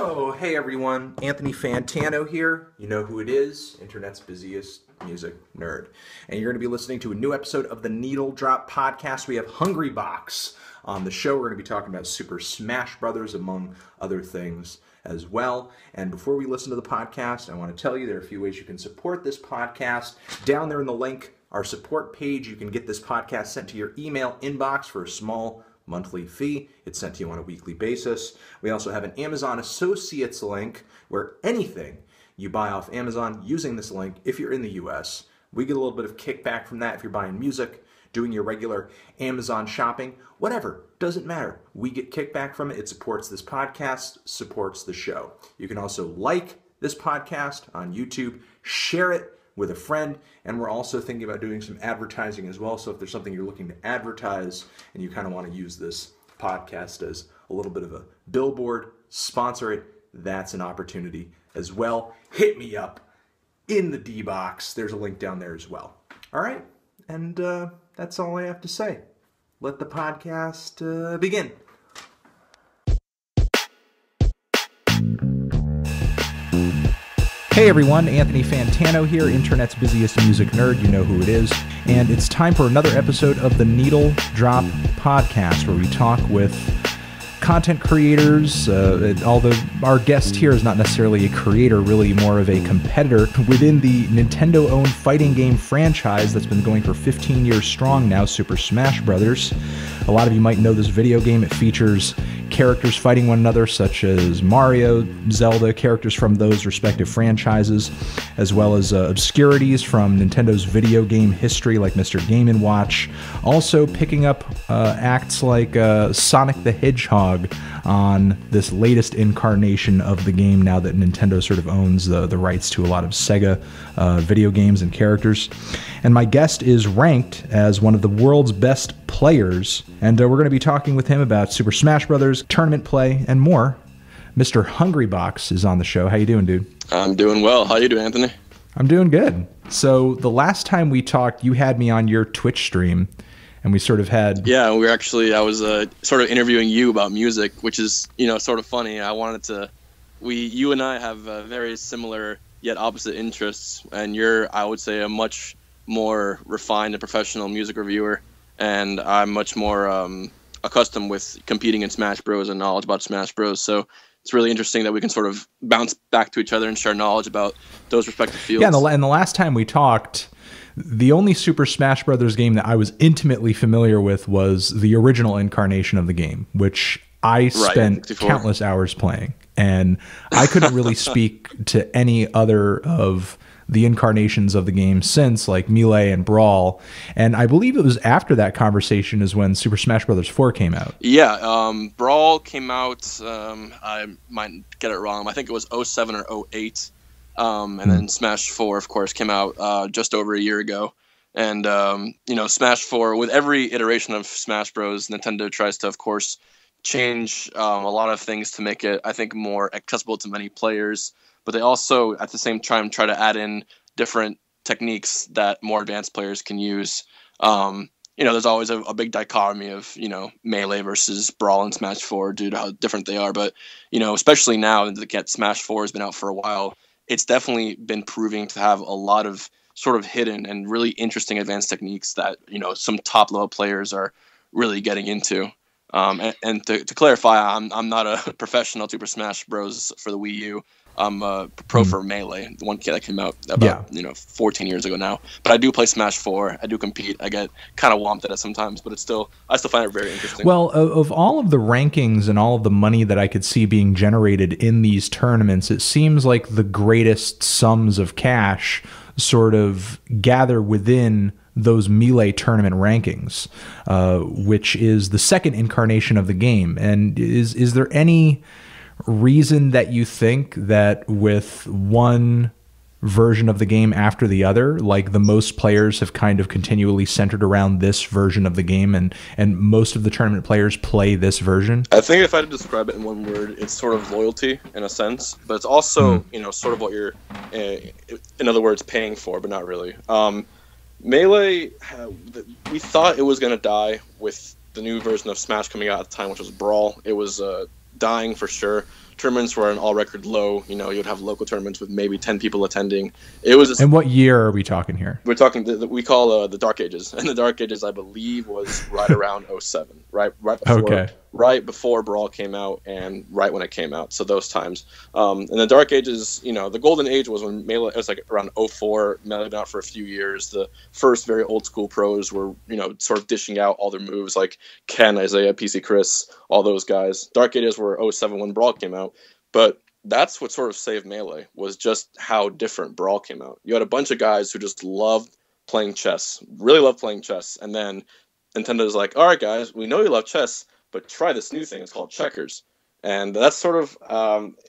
Oh, hey everyone, Anthony Fantano here. You know who it is, internet's busiest music nerd. And you're going to be listening to a new episode of the Needle Drop Podcast. We have Hungrybox on the show. We're going to be talking about Super Smash Brothers, among other things as well. And before we listen to the podcast, I want to tell you there are a few ways you can support this podcast. Down there in the link, our support page, you can get this podcast sent to your email inbox for a small monthly fee. It's sent to you on a weekly basis. We also have an Amazon Associates link where anything you buy off Amazon using this link, if you're in the US, we get a little bit of kickback from that. If you're buying music, doing your regular Amazon shopping, whatever, doesn't matter. We get kickback from it. It supports this podcast, supports the show. You can also like this podcast on YouTube, share it with a friend, and we're also thinking about doing some advertising as well. So if there's something you're looking to advertise and you kind of want to use this podcast as a little bit of a billboard, sponsor it, that's an opportunity as well. Hit me up in the D box. There's a link down there as well. All right, and that's all I have to say. Let the podcast begin. Hey everyone, Anthony Fantano here, internet's busiest music nerd, you know who it is, and it's time for another episode of the Needle Drop Podcast, where we talk with content creators, although our guest here is not necessarily a creator, really more of a competitor within the Nintendo-owned fighting game franchise that's been going for 15 years strong now, Super Smash Brothers. A lot of you might know this video game. It features characters fighting one another, such as Mario, Zelda, characters from those respective franchises, as well as obscurities from Nintendo's video game history, like Mr. Game & Watch. Also picking up acts like Sonic the Hedgehog on this latest incarnation of the game, now that Nintendo sort of owns the rights to a lot of Sega video games and characters. And my guest is ranked as one of the world's best players, and we're going to be talking with him about Super Smash Brothers, tournament play, and more. Mr. Hungrybox is on the show. How you doing, dude? I'm doing well. How you doing, Anthony? I'm doing good. So the last time we talked, you had me on your Twitch stream, and we sort of had... Yeah, I was sort of interviewing you about music, which is, sort of funny. I wanted to... You and I have very similar yet opposite interests, and you're, I would say, a much more refined and professional music reviewer, and I'm much more accustomed with competing in Smash Bros. And knowledge about Smash Bros. So it's really interesting that we can sort of bounce back to each other and share knowledge about those respective fields. Yeah, and the last time we talked, the only Super Smash Brothers game that I was intimately familiar with was the original incarnation of the game, which I spent countless hours playing. And I couldn't really speak to any other of the incarnations of the game since, like Melee and Brawl. And I believe it was after that conversation is when Super Smash Bros. 4 came out. Yeah, Brawl came out, I might get it wrong, I think it was 07 or 08. And then Smash 4, of course, came out just over a year ago. And, Smash 4, with every iteration of Smash Bros., Nintendo tries to, of course, change a lot of things to make it, I think, more accessible to many players. But they also, at the same time, try to add in different techniques that more advanced players can use. There's always a big dichotomy of, Melee versus Brawl and Smash 4 due to how different they are. But, especially now that Smash 4 has been out for a while, it's definitely been proving to have a lot of sort of hidden and really interesting advanced techniques that, some top-level players are really getting into. And to clarify, I'm not a professional Super Smash Bros. For the Wii U. I'm a pro for Melee, the one kit that came out about 14 years ago now. But I do play Smash 4. I do compete. I get kind of whomped at it sometimes, but I still find it very interesting. Well, of all of the rankings and all of the money that I could see being generated in these tournaments, it seems like the greatest sums of cash sort of gather within those Melee tournament rankings, which is the second incarnation of the game. And is there any reason that you think that with one version of the game after the other, like the most players have kind of continually centered around this version of the game, and most of the tournament players play this version? I think if I had to describe it in one word, it's sort of loyalty in a sense, but it's also sort of what you're in other words paying for, but not really. Melee, we thought it was going to die with the new version of Smash coming out at the time, which was Brawl. It was dying for sure, tournaments were an all-record low. You know, you'd have local tournaments with maybe 10 people attending. It was. And what year are we talking here? We're talking. We call the Dark Ages, and the Dark Ages, I believe, was right around 07, right before. Okay. Right before Brawl came out and right when it came out. So those times. And the Dark Ages, you know, the golden age was when Melee, it was like around 04, Melee been out for a few years. The first very old school pros were, you know, sort of dishing out all their moves like Ken, Isaiah, PC Chris, all those guys. Dark Ages were 07 when Brawl came out. But that's what sort of saved Melee, was just how different Brawl came out. You had a bunch of guys who just loved playing chess, really loved playing chess. And then Nintendo's like, all right, guys, we know you love chess, but try this new thing. It's called checkers. And that's sort of,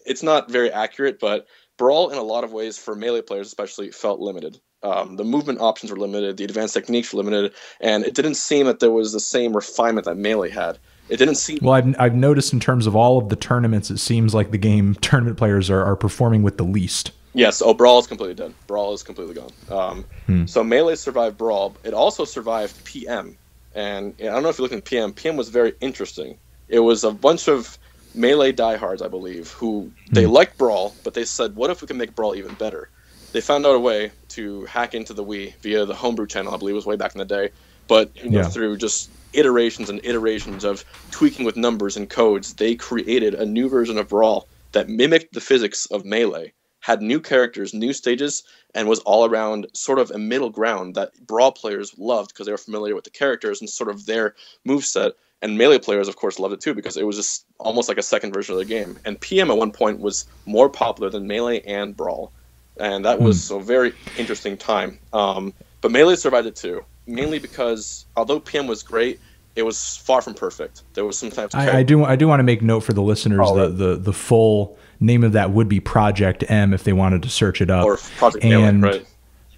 it's not very accurate, but Brawl in a lot of ways for Melee players especially felt limited. The movement options were limited, the advanced techniques were limited, and it didn't seem that there was the same refinement that Melee had. It didn't seem... Well, I've noticed in terms of all of the tournaments, it seems like the game tournament players are performing with the least. Yes, Brawl is completely dead. Brawl is completely gone. So Melee survived Brawl. It also survived PM. And I don't know if you're looking at PM. PM was very interesting. It was a bunch of Melee diehards, I believe, who they liked Brawl, but they said, what if we can make Brawl even better? They found out a way to hack into the Wii via the homebrew channel, I believe it was way back in the day. But you know, through just iterations and iterations of tweaking with numbers and codes, they created a new version of Brawl that mimicked the physics of Melee, had new characters, new stages, and was all around sort of a middle ground that Brawl players loved because they were familiar with the characters and sort of their moveset. And Melee players, of course, loved it too because it was just almost like a second version of the game. And PM at one point was more popular than Melee and Brawl. And that was a very interesting time. But Melee survived it too, mainly because although PM was great, it was far from perfect. There was sometimes... I do want to make note for the listeners that the full name of that would be Project M if they wanted to search it up. Or Project Melee, right?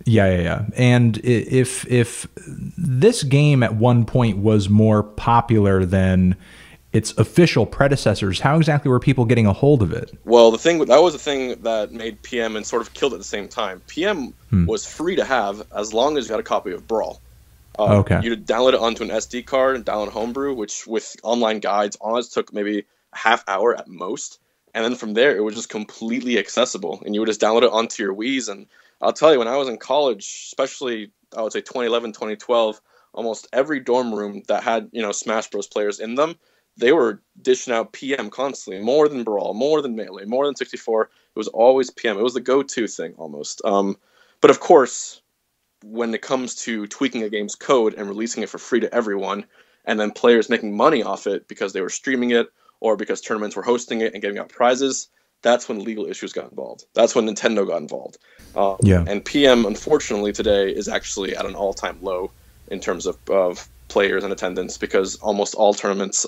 Yeah. And if this game at one point was more popular than its official predecessors, how exactly were people getting a hold of it? Well, that was the thing that made PM and sort of killed at the same time. PM was free to have as long as you had a copy of Brawl. You'd download it onto an SD card and download Homebrew, which with online guides, honestly took maybe a half hour at most. And then from there, it was just completely accessible. And you would just download it onto your Wiis. And I'll tell you, when I was in college, especially, I would say 2011, 2012, almost every dorm room that had, you know, Smash Bros. Players in them, they were dishing out PM constantly, more than Brawl, more than Melee, more than 64. It was always PM. It was the go-to thing almost. But of course, when it comes to tweaking a game's code and releasing it for free to everyone, and then players making money off it because they were streaming it or because tournaments were hosting it and giving out prizes, that's when legal issues got involved. That's when Nintendo got involved. And PM, unfortunately, today is actually at an all-time low in terms of players and attendance because almost all tournaments,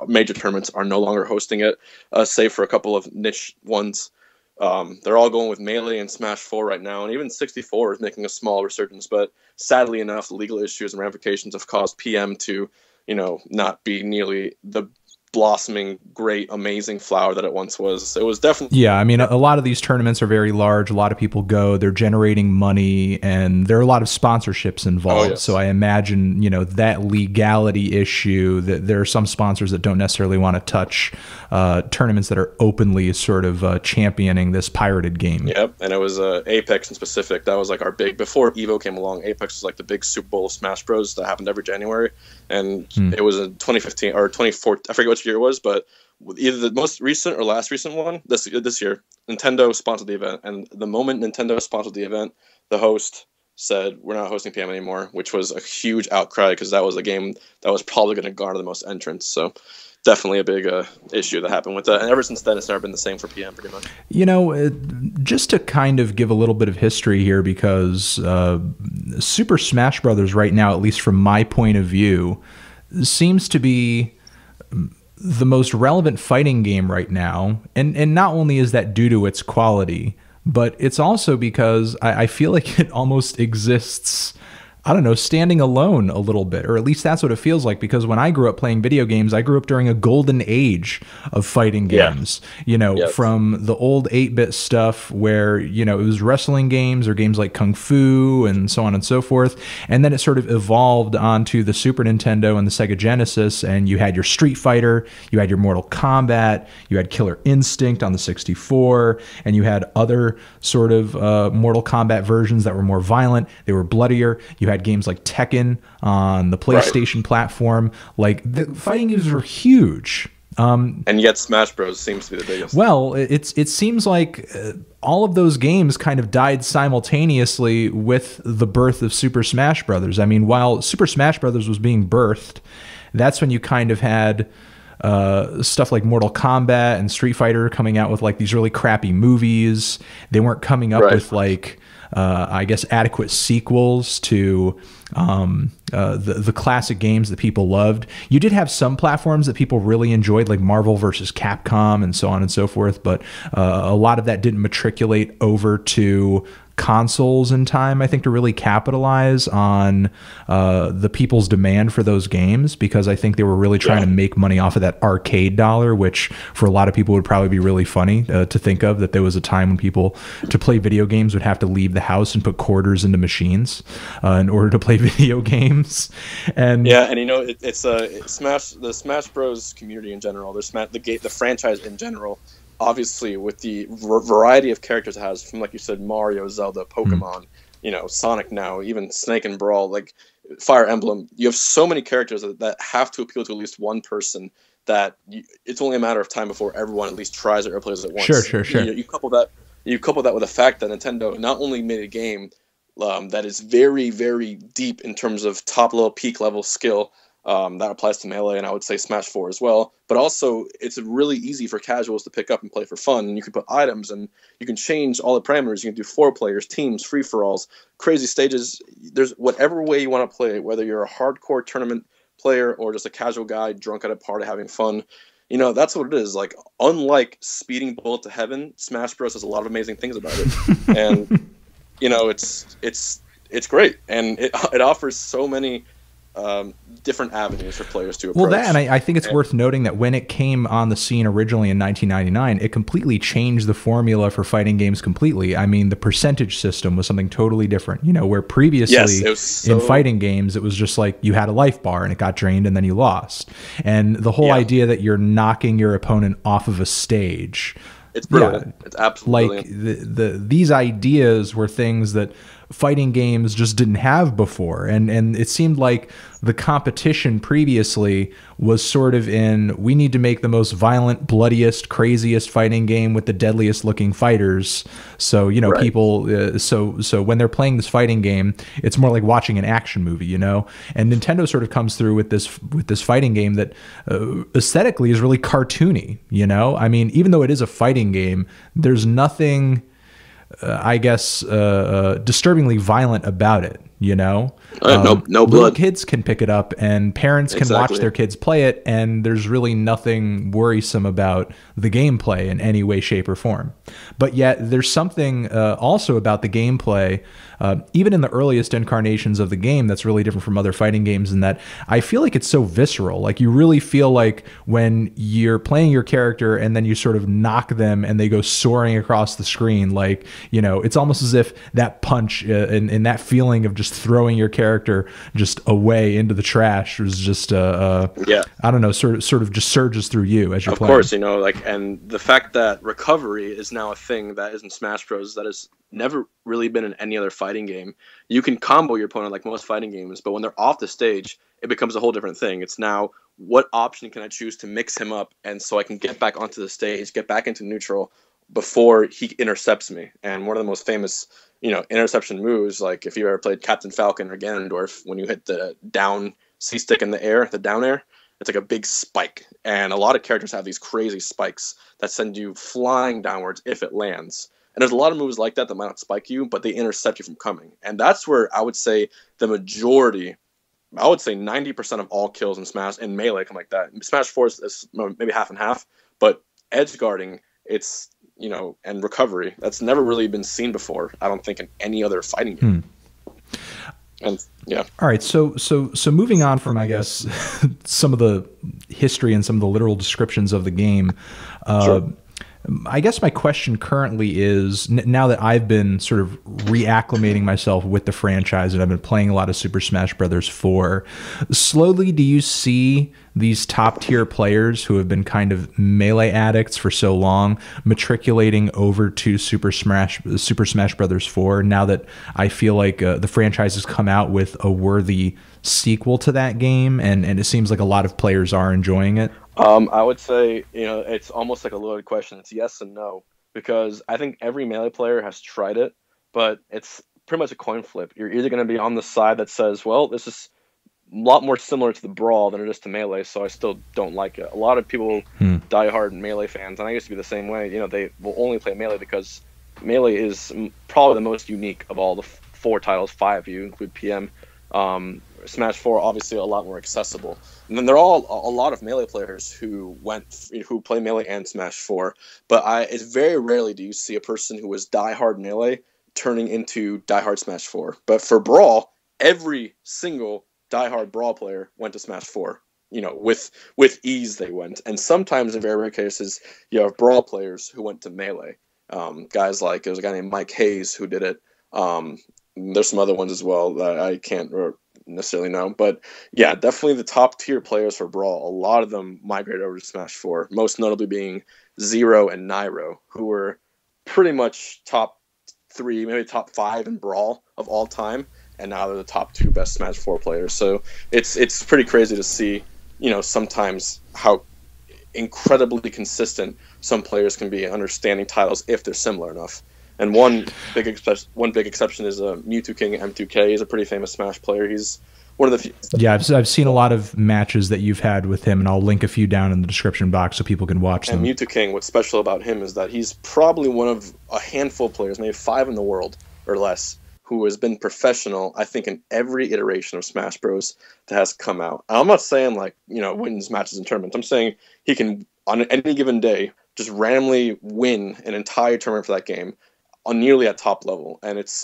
major tournaments, are no longer hosting it, save for a couple of niche ones. They're all going with Melee and Smash 4 right now, and even 64 is making a small resurgence. But sadly enough, the legal issues and ramifications have caused PM to, you know, not be nearly the blossoming, great, amazing flower that it once was. It was definitely... Yeah, I mean, a lot of these tournaments are very large. A lot of people go. They're generating money, and there are a lot of sponsorships involved. Oh, yes. So I imagine, you know, that legality issue, that there are some sponsors that don't necessarily want to touch tournaments that are openly sort of championing this pirated game. Yep, and it was Apex in specific. That was like our big... Before EVO came along, Apex was like the big Super Bowl of Smash Bros. That happened every January. And it was in 2015 or 2014, I forget which year it was, but either the most recent or last recent one, this year, Nintendo sponsored the event. And the moment Nintendo sponsored the event, the host said, we're not hosting PM anymore, which was a huge outcry because that was a game that was probably going to garner the most entrants. So definitely a big issue that happened with that. And ever since then, it's never been the same for PM pretty much. You know, just to kind of give a little bit of history here, because Super Smash Brothers right now, at least from my point of view, seems to be the most relevant fighting game right now. And not only is that due to its quality, but it's also because I feel like it almost exists I don't know, standing alone a little bit, or at least that's what it feels like, because when I grew up playing video games, I grew up during a golden age of fighting games, from the old 8-bit stuff where, it was wrestling games or games like Kung Fu and so on and so forth. And then it sort of evolved onto the Super Nintendo and the Sega Genesis, and you had your Street Fighter, you had your Mortal Kombat, you had Killer Instinct on the 64, and you had other sort of Mortal Kombat versions that were more violent, they were bloodier. You had games like Tekken on the PlayStation platform. Like, the fighting games were huge. And yet Smash Bros. Seems to be the biggest. Well, it seems like all of those games kind of died simultaneously with the birth of Super Smash Brothers. I mean, while Super Smash Brothers was being birthed, that's when you kind of had stuff like Mortal Kombat and Street Fighter coming out with like these really crappy movies. They weren't coming up with like I guess adequate sequels to the classic games that people loved. You did have some platforms that people really enjoyed, like Marvel versus Capcom and so on and so forth, but a lot of that didn't matriculate over to consoles in time, I think, to really capitalize on the people's demand for those games, because I think they were really trying to make money off of that arcade dollar, which for a lot of people would probably be really funny to think of, that there was a time when people to play video games would have to leave the house and put quarters into machines in order to play video games. And it's the Smash Bros community in general, the franchise in general, obviously with the variety of characters it has, from, like you said, Mario, Zelda, Pokemon, Sonic now, even Snake and Brawl, like Fire Emblem. You have so many characters that have to appeal to at least one person that it's only a matter of time before everyone at least tries it or plays it once. Sure. You couple that with the fact that Nintendo not only made a game that is very, very deep in terms of top-level, peak-level skill, that applies to Melee, and I would say Smash 4 as well. But also, it's really easy for casuals to pick up and play for fun. And you can put items, and you can change all the parameters. You can do 4 players, teams, free-for-alls, crazy stages. There's whatever way you want to play it, whether you're a hardcore tournament player or just a casual guy drunk at a party having fun. That's what it is. Like, unlike Speeding Bullet to Heaven, Smash Bros. Has a lot of amazing things about it. And, it's great. And it offers so many different avenues for players to approach. Well, and I think it's worth noting that when it came on the scene originally in 1999, it completely changed the formula for fighting games completely. I mean, the percentage system was something totally different, where previously in fighting games, it was just like you had a life bar and it got drained and then you lost. And the whole idea that you're knocking your opponent off of a stage. It's brilliant. It's absolutely like brilliant. These ideas were things that fighting games just didn't have before, and it seemed like the competition previously was sort of in, we need to make the most violent, bloodiest, craziest fighting game with the deadliest looking fighters. So people so when they're playing this fighting game, it's more like watching an action movie, and Nintendo sort of comes through with this fighting game that aesthetically is really cartoony. I mean, even though it is a fighting game, there's nothing disturbingly violent about it, no blood. Little kids can pick it up and parents can watch their kids play it, and there's really nothing worrisome about the gameplay in any way, shape, or form. But yet there's something also about the gameplay, even in the earliest incarnations of the game, that's really different from other fighting games, in that I feel like it's so visceral. Like, you really feel like when you're playing your character and then you sort of knock them and they go soaring across the screen, like, it's almost as if that punch and that feeling of just throwing your character just away into the trash was just I don't know, sort of just surges through you as you're playing. Of course, and the fact that recovery is now a thing that is in Smash Bros. That has never really been in any other fighting game. You can combo your opponent like most fighting games, but when they're off the stage, it becomes a whole different thing. It's now, what option can I choose to mix him up, and so I can get back onto the stage, get back into neutral before he intercepts me. And one of the most famous interception moves, like if you ever played Captain Falcon or Ganondorf, when you hit the down C-stick in the air, the down air, it's like a big spike. And a lot of characters have these crazy spikes that send you flying downwards if it lands. And there's a lot of moves like that might not spike you, but they intercept you from coming. And that's where I would say the majority, I would say 90% of all kills in Smash and Melee come like that. Smash 4 is maybe half and half, but edge guarding, it's, and recovery, that's never really been seen before, I don't think, in any other fighting game. And yeah. All right, so moving on from, I guess, some of the history and some of the literal descriptions of the game, Sure. I guess my question currently is, now that I've been sort of reacclimating myself with the franchise and I've been playing a lot of Super Smash Bros. 4, slowly do you see these top tier players who have been kind of Melee addicts for so long matriculating over to Super Smash Bros. 4 now that I feel like the franchise has come out with a worthy sequel to that game, and it seems like a lot of players are enjoying it? I would say, it's almost like a loaded question. It's yes and no, because I think every Melee player has tried it, but it's pretty much a coin flip. You're either going to be on the side that says, well, this is a lot more similar to the Brawl than it is to Melee, so I still don't like it. A lot of people, diehard Melee fans, and I used to be the same way, they will only play Melee because Melee is probably the most unique of all the 4 titles, 5 if you include PM. Smash 4 obviously a lot more accessible, and then there are a lot of Melee players who play Melee and Smash 4. But it's very rarely do you see a person who was diehard Melee turning into diehard Smash 4. But for Brawl, every single diehard Brawl player went to Smash 4. With ease they went, and sometimes in very rare cases you have Brawl players who went to Melee. Guys like, there's a guy named Mike Hayes who did it. There's some other ones as well that I can't necessarily know, but yeah, definitely the top tier players for Brawl, a lot of them migrated over to Smash 4, most notably being Zero and Nairo, who were pretty much top 3, maybe top 5 in Brawl of all time, and now they're the top 2 best Smash 4 players. So it's pretty crazy to see, sometimes how incredibly consistent some players can be in understanding titles if they're similar enough. And one big exception is Mewtwo King M2K. He's a pretty famous Smash player. He's one of the few. Yeah, I've seen a lot of matches that you've had with him, and I'll link a few down in the description box so people can watch them. And Mewtwo King, what's special about him is that he's probably one of a handful of players, maybe 5 in the world or less, who has been professional, I think, in every iteration of Smash Bros. That has come out. And I'm not saying, wins matches and tournaments. I'm saying he can, on any given day, just randomly win an entire tournament for that game on nearly at top level, and it's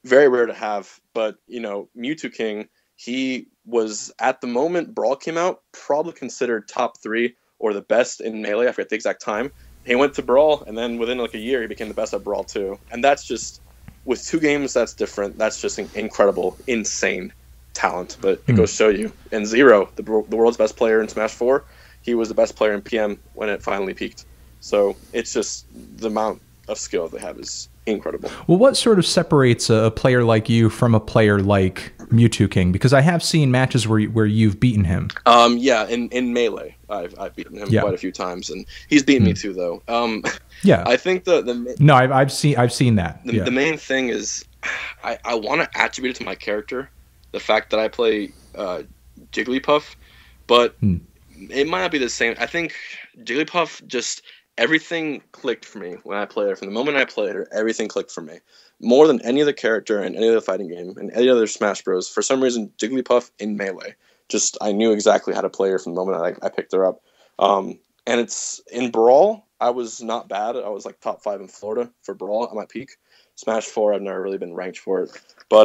very rare to have. But Mewtwo King, he was, at the moment Brawl came out, probably considered top 3 or the best in Melee. I forget the exact time. He went to Brawl, and then within a year he became the best at Brawl too. And that's just, with 2 games, that's different. That's just an incredible, insane talent. But it goes to show you. And Zero, the world's best player in Smash 4, he was the best player in PM when it finally peaked. So it's just, the amount of skill they have is incredible. Well, what sort of separates a player like you from a player like Mewtwo King? Because I have seen matches where you've beaten him. Yeah, in Melee, I've beaten him quite a few times, and he's beaten me too, though. Yeah, I think I've seen that. The main thing is, I want to attribute it to my character, the fact that I play Jigglypuff, but it might not be the same. I think Jigglypuff just, everything clicked for me when I played her. From the moment I played her, everything clicked for me. More than any other character in any other fighting game, and any other Smash Bros. For some reason, Jigglypuff in Melee. Just, I knew exactly how to play her from the moment I picked her up. And it's, in Brawl, I was not bad. I was top 5 in Florida for Brawl at my peak. Smash 4, I've never really been ranked for it. But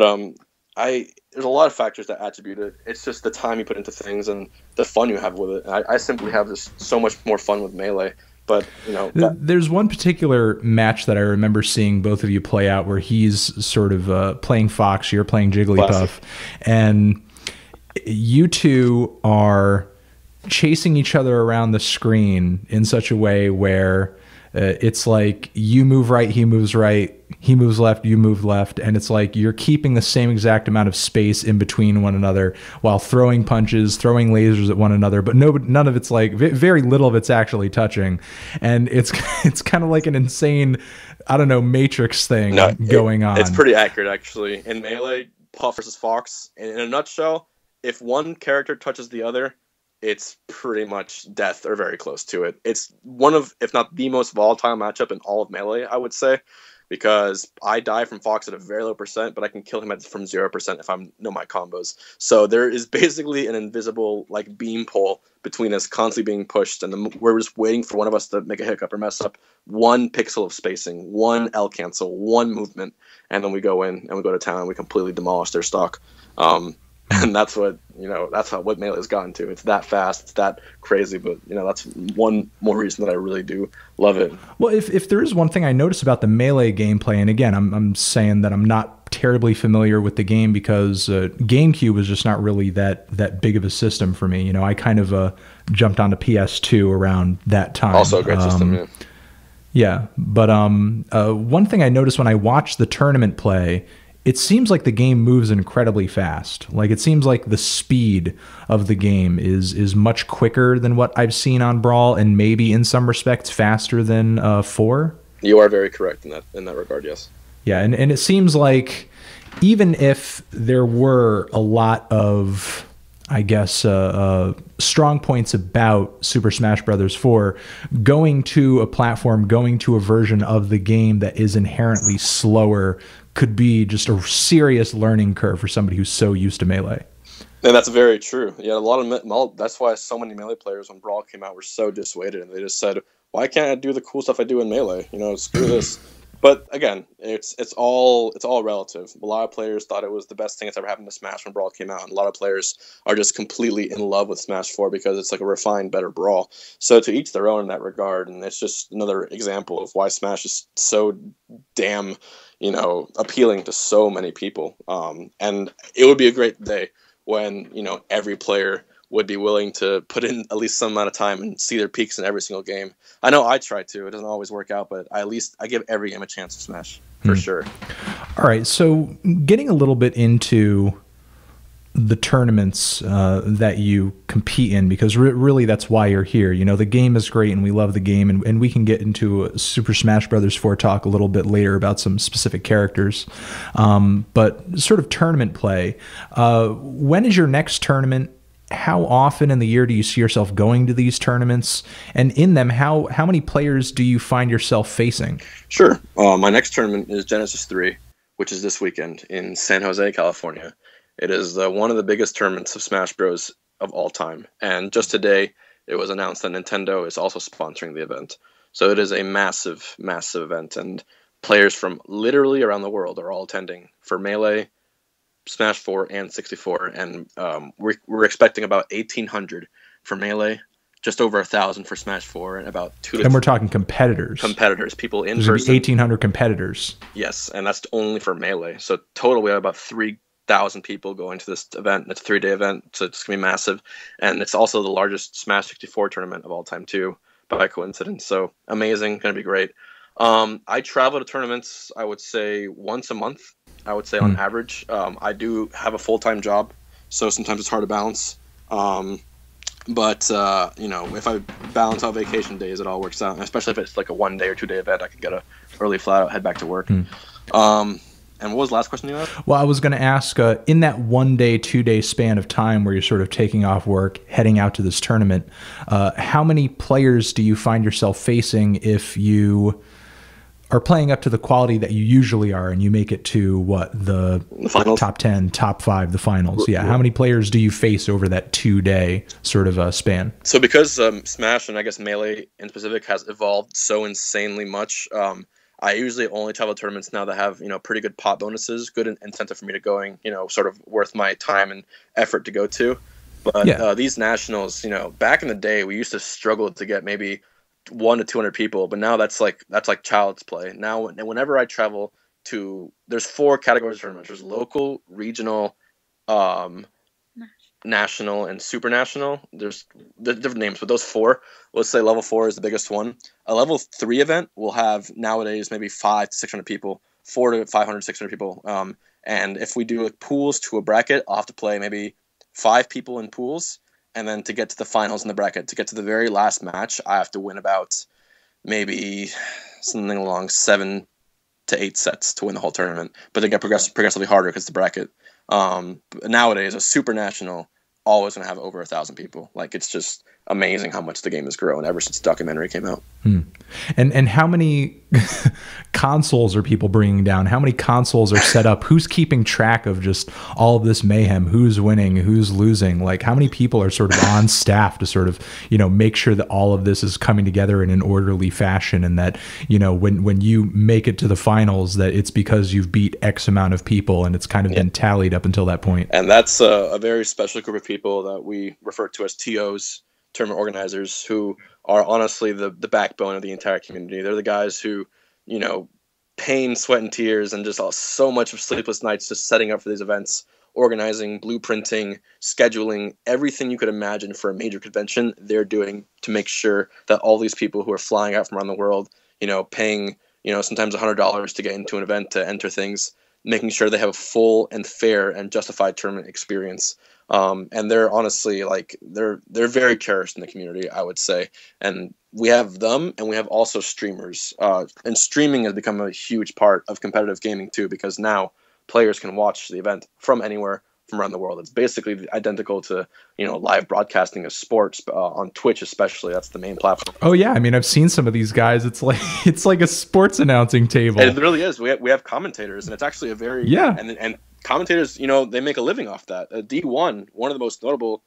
there's a lot of factors that attribute it. It's just the time you put into things and the fun you have with it. And I simply have just so much more fun with Melee. But there's one particular match that I remember seeing both of you play out where he's sort of playing Fox, you're playing Jigglypuff, classic. And you two are chasing each other around the screen in such a way where it's like you move right, he moves right, he moves left, you move left, and it's like you're keeping the same exact amount of space in between one another while throwing punches, throwing lasers at one another, but none of it's very little of it's actually touching, and it's kind of like an insane, I don't know, Matrix thing going on. It's pretty accurate, actually. In Melee, Puff versus Fox, in a nutshell, if one character touches the other, it's pretty much death or very close to it. It's one of, if not the most volatile matchup in all of Melee, I would say. because I die from Fox at a very low percent, but I can kill him from 0% if I know my combos. So there is basically an invisible like beam pole between us constantly being pushed, and we're just waiting for one of us to make a hiccup or mess up. 1 pixel of spacing, 1 L cancel, 1 movement, and then we go in and we go to town and we completely demolish their stock. And that's what what Melee has gotten to. It's that fast, it's that crazy, but that's one more reason that I really do love it. Well, if there is one thing I notice about the Melee gameplay, and again, I'm saying that I'm not terribly familiar with the game because GameCube was just not really that big of a system for me. I kind of jumped onto PS2 around that time. Also a great system, yeah. Yeah, but one thing I noticed when I watched the tournament play, it seems like the game moves incredibly fast. Like, it seems like the speed of the game is much quicker than what I've seen on Brawl, and maybe in some respects faster than 4. You are very correct in that regard, yes. Yeah, and it seems like even if there were a lot of, I guess, strong points about Super Smash Bros. 4, going to a platform, going to a version of the game that is inherently slower could be just a serious learning curve for somebody who's so used to Melee. And that's very true. Yeah, that's why so many Melee players when Brawl came out were so dissuaded, and they just said, "Why can't I do the cool stuff I do in Melee? Screw this." But again, it's all relative. A lot of players thought it was the best thing that's ever happened to Smash when Brawl came out, and a lot of players are just completely in love with Smash 4 because it's like a refined, better Brawl. So to each their own in that regard, and it's just another example of why Smash is so damn, appealing to so many people. And it would be a great day when every player would be willing to put in at least some amount of time and see their peaks in every single game. I know I try to. It doesn't always work out, but I give every game a chance to Smash, for sure. All right, so getting a little bit into the tournaments that you compete in, because really that's why you're here. The game is great and we love the game, and we can get into Super Smash Bros. 4 talk a little bit later about some specific characters. But sort of tournament play, when is your next tournament? How often in the year do you see yourself going to these tournaments? And in them, how many players do you find yourself facing? Sure. My next tournament is Genesis 3, which is this weekend in San Jose, California. It is one of the biggest tournaments of Smash Bros. Of all time. And just today, it was announced that Nintendo is also sponsoring the event. So it is a massive, massive event. And players from literally around the world are all attending for Melee, Smash 4, and 64. And we're expecting about 1,800 for Melee, just over 1,000 for Smash 4, and about 2 to And we're talking competitors. Competitors, people in There's person. 1,800 competitors. Yes, and that's only for Melee. So total, we have about 3,000 people going to this event. It's a 3-day event, so it's going to be massive. And it's also the largest Smash 64 tournament of all time, too, by coincidence. So amazing, going to be great. I travel to tournaments, I would say, once a month, I would say on average. I do have a full-time job, so sometimes it's hard to balance. But if I balance out vacation days, it all works out. And especially if it's like a 1-day or 2-day event, I can get a early flat out, head back to work. And what was the last question you asked? Well, I was going to ask, in that 1-day, 2-day span of time where you're sort of taking off work, heading out to this tournament, how many players do you find yourself facing if you are playing up to the quality that you usually are, and you make it to the finals? Top 10, top 5, the finals? Yeah. How many players do you face over that 2-day sort of span? So because Smash and I guess Melee in specific has evolved so insanely much, I usually only travel tournaments now that have, pretty good pot bonuses, good incentive for me to going, sort of worth my time and effort to go to. But these nationals, back in the day, we used to struggle to get maybe 1 to 200 people, but now that's like child's play. Now, whenever I travel to, there's 4 categories of tournaments. There's local, regional, national, and super national. There's different names, but those 4, let's say level 4 is the biggest one. A level 3 event will have nowadays maybe 500 to 600 people, 400 to 500, 600 people. And if we do pools to a bracket, I'll have to play maybe 5 people in pools. And then to get to the finals in the bracket, to get to the very last match, I have to win about maybe something along 7 to 8 sets to win the whole tournament. But they get progressively harder because it's the bracket. Nowadays, a super national always going to have over 1,000 people. Like, it's just amazing how much the game has grown ever since the documentary came out. And how many consoles are people bringing down? How many consoles are set up? Who's keeping track of just all of this mayhem? Who's winning? Who's losing? Like, how many people are sort of on staff to sort of, make sure that all of this is coming together in an orderly fashion, and that, when you make it to the finals, that it's because you've beat X amount of people and it's kind of been tallied up until that point. And that's a very special group of people that we refer to as TOs, tournament organizers, who are honestly the backbone of the entire community. They're the guys who, pain, sweat, and tears, and just so much of sleepless nights just setting up for these events, organizing, blueprinting, scheduling, everything you could imagine for a major convention, they're doing to make sure that all these people who are flying out from around the world, paying, sometimes $100 to get into an event to enter things, making sure they have a full and fair and justified tournament experience. And they're honestly they're very cherished in the community, I would say. And we have them, and we have also streamers. And streaming has become a huge part of competitive gaming too, because now players can watch the event from anywhere, from around the world. It's basically identical to live broadcasting of sports on Twitch, especially. That's the main platform. Oh yeah, I mean, I've seen some of these guys. It's like a sports announcing table. It really is. We have commentators, and it's actually a very and commentators, they make a living off that. D1, one of the most notable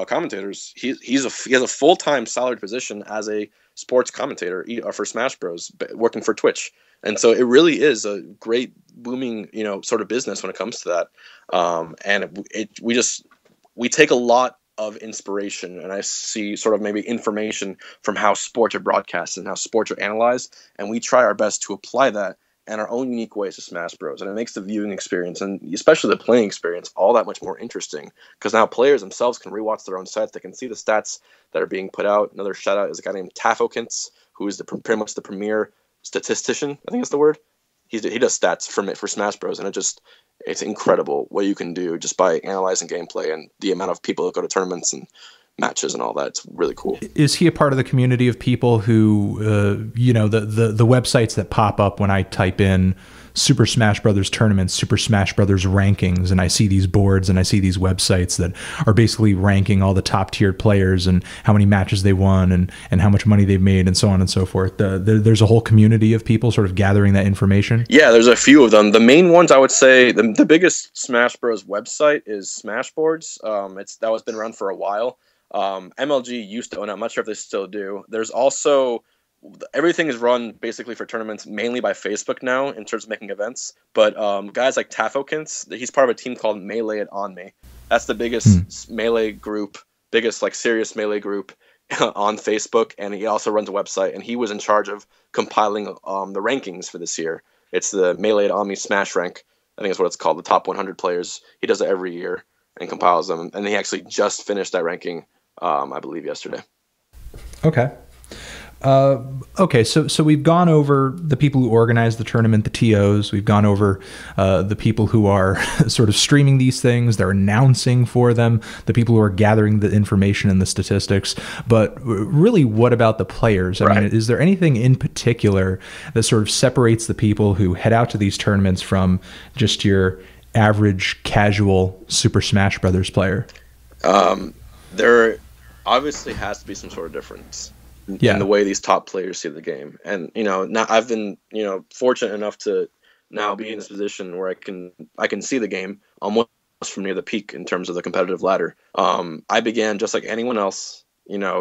commentators, he has a full-time salaried position as a sports commentator for Smash Bros, working for Twitch. And so it really is a great booming, sort of business when it comes to that. And we take a lot of inspiration, and I see sort of maybe information from how sports are broadcast and how sports are analyzed, and we try our best to apply that in our own unique ways to Smash Bros. And it makes the viewing experience, and especially the playing experience, all that much more interesting, because now players themselves can rewatch their own sets. They can see the stats that are being put out. Another shout out is a guy named Tafokins, who is pretty much the premier statistician, I think that's the word. He does stats for Smash Bros, and it's incredible what you can do just by analyzing gameplay and the amount of people that go to tournaments and matches and all that. It's really cool. Is he a part of the community of people who, the websites that pop up when I type in Super Smash Brothers tournaments, Super Smash Brothers rankings, and I see these boards and I see these websites that are basically ranking all the top tiered players and how many matches they won and how much money they've made and so on and so forth? There's a whole community of people sort of gathering that information. Yeah, there's a few of them. The main ones, I would say, the biggest Smash Bros website is Smashboards. That was been around for a while. MLG used to own it. I'm not sure if they still do. There's also everything is run basically for tournaments mainly by Facebook now in terms of making events. But guys like Tafokins, he's part of a team called Melee at On Me. That's the biggest Melee group, biggest serious Melee group on Facebook, and he also runs a website. And he was in charge of compiling the rankings for this year. It's the Melee at On Me Smash Rank. I think that's what it's called, the top 100 players. He does it every year and compiles them. And he actually just finished that ranking, I believe, yesterday. Okay. So we've gone over the people who organize the tournament, the TOs. We've gone over the people who are sort of streaming these things. They're announcing for them, the people who are gathering the information and the statistics. But really, what about the players? I mean, is there anything in particular that sort of separates the people who head out to these tournaments from just your average casual Super Smash Brothers player? There obviously has to be some sort of difference in the way these top players see the game. And now I've been fortunate enough to now be in this position where I can see the game almost from near the peak in terms of the competitive ladder. I began just like anyone else,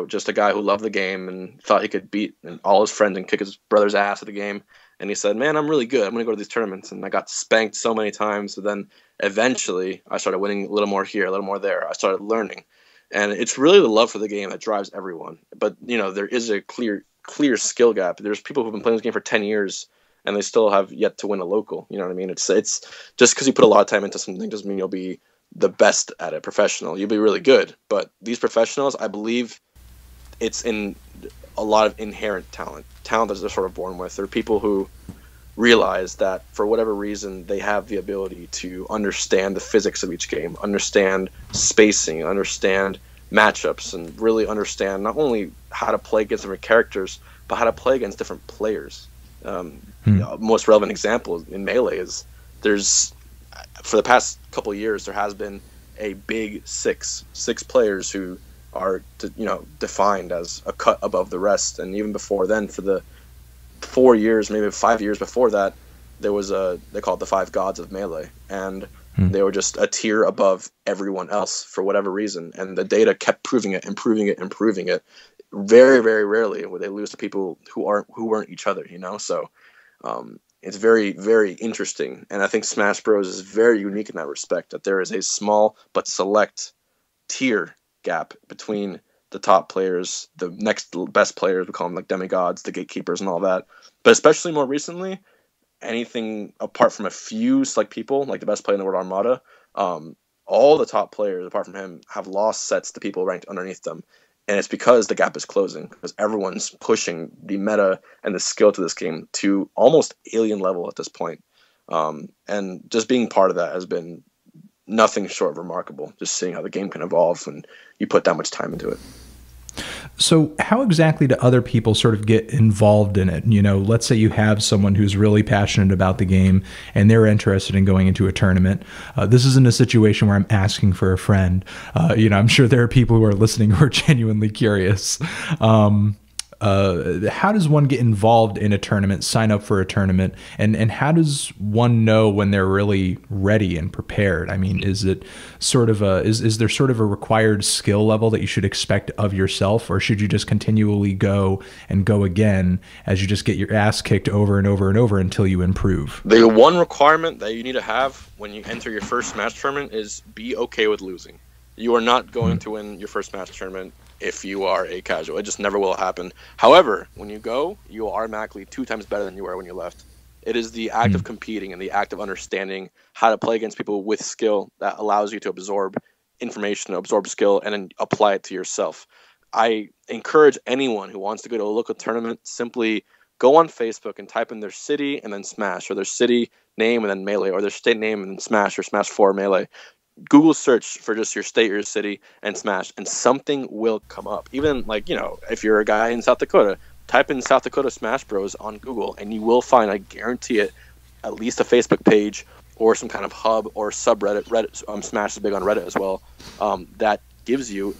just a guy who loved the game and thought he could beat all his friends and kick his brother's ass at the game. And he said, man, I'm really good. I'm going to go to these tournaments. And I got spanked so many times. So then eventually I started winning a little more here, a little more there. I started learning. And it's really the love for the game that drives everyone. But, there is a clear skill gap. There's people who've been playing this game for 10 years and they still have yet to win a local. You know what I mean? It's just because you put a lot of time into something doesn't mean you'll be the best at it, professional. You'll be really good. But these professionals, I believe it's in a lot of inherent talent that they're sort of born with. There are people who realize that for whatever reason they have the ability to understand the physics of each game, understand spacing, understand matchups, and really understand not only how to play against different characters, but how to play against different players. Most relevant example in Melee is for the past couple of years there has been a big six players who are defined as a cut above the rest, and even before then for 4 years, maybe 5 years before that, there was they called the Five Gods of Melee, and they were just a tier above everyone else for whatever reason, and the data kept proving it. Very, very rarely would they lose to people who weren't each other, So it's very, very interesting, and I think Smash Bros is very unique in that respect, that there is a small but select tier gap between the top players, the next best players, we call them like demigods, the gatekeepers and all that. But especially more recently, anything apart from a few select people, like the best player in the world, Armada, all the top players apart from him have lost sets to people ranked underneath them. And it's because the gap is closing, because everyone's pushing the meta and the skill to this game to almost alien level at this point. And just being part of that has been nothing short of remarkable, just seeing how the game can evolve when you put that much time into it. So how exactly do other people sort of get involved in it? Let's say you have someone who's really passionate about the game and they're interested in going into a tournament. This isn't a situation where I'm asking for a friend. I'm sure there are people who are listening who are genuinely curious. How does one get involved in a tournament, sign up for a tournament, and how does one know when they're really ready and prepared? I mean, is it sort of is there sort of a required skill level that you should expect of yourself, or should you just continually go and go again as you just get your ass kicked over and over and over until you improve? The one requirement that you need to have when you enter your first Smash tournament is be okay with losing. You are not going to win your first Smash tournament if you are a casual. It just never will happen. However, when you go, you are automatically 2 times better than you were when you left. It is the act of competing and the act of understanding how to play against people with skill that allows you to absorb information, absorb skill, and then apply it to yourself. I encourage anyone who wants to go to a local tournament, simply go on Facebook and type in their city and then Smash, or their city name and then Melee, or their state name and then Smash, or Smash 4 Melee. Google search for just your state or your city and Smash, and something will come up. Even if you're a guy in South Dakota, type in South Dakota Smash Bros on Google, and you will find, I guarantee it, at least a Facebook page or some kind of hub or subreddit. Reddit, Smash is big on Reddit as well. That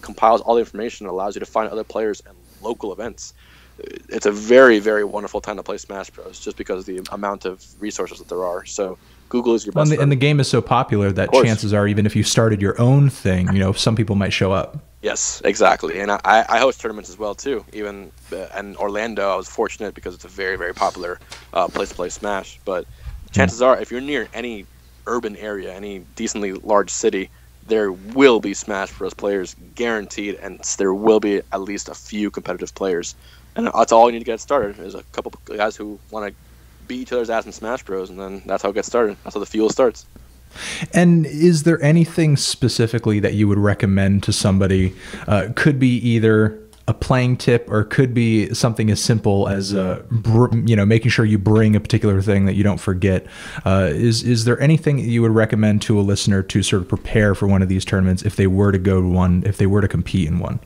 compiles all the information and allows you to find other players and local events. It's a very, very wonderful time to play Smash Bros. Just because of the amount of resources that there are. So Google is your best friend. And the game is so popular that chances are, even if you started your own thing, some people might show up. Yes, exactly. And I host tournaments as well too. Even in Orlando, I was fortunate because it's a very, very popular place to play Smash. But chances are, if you're near any urban area, any decently large city, there will be Smash Bros. Players guaranteed, and there will be at least a few competitive players. And that's all you need to get started, is a couple of guys who want to beat each other's ass in Smash Bros. And then that's how it gets started. That's how the fuel starts. And is there anything specifically that you would recommend to somebody? Could be either a playing tip, or could be something as simple as making sure you bring a particular thing that you don't forget. Is there anything that you would recommend to a listener to sort of prepare for one of these tournaments if they were to go to one, if they were to compete in one?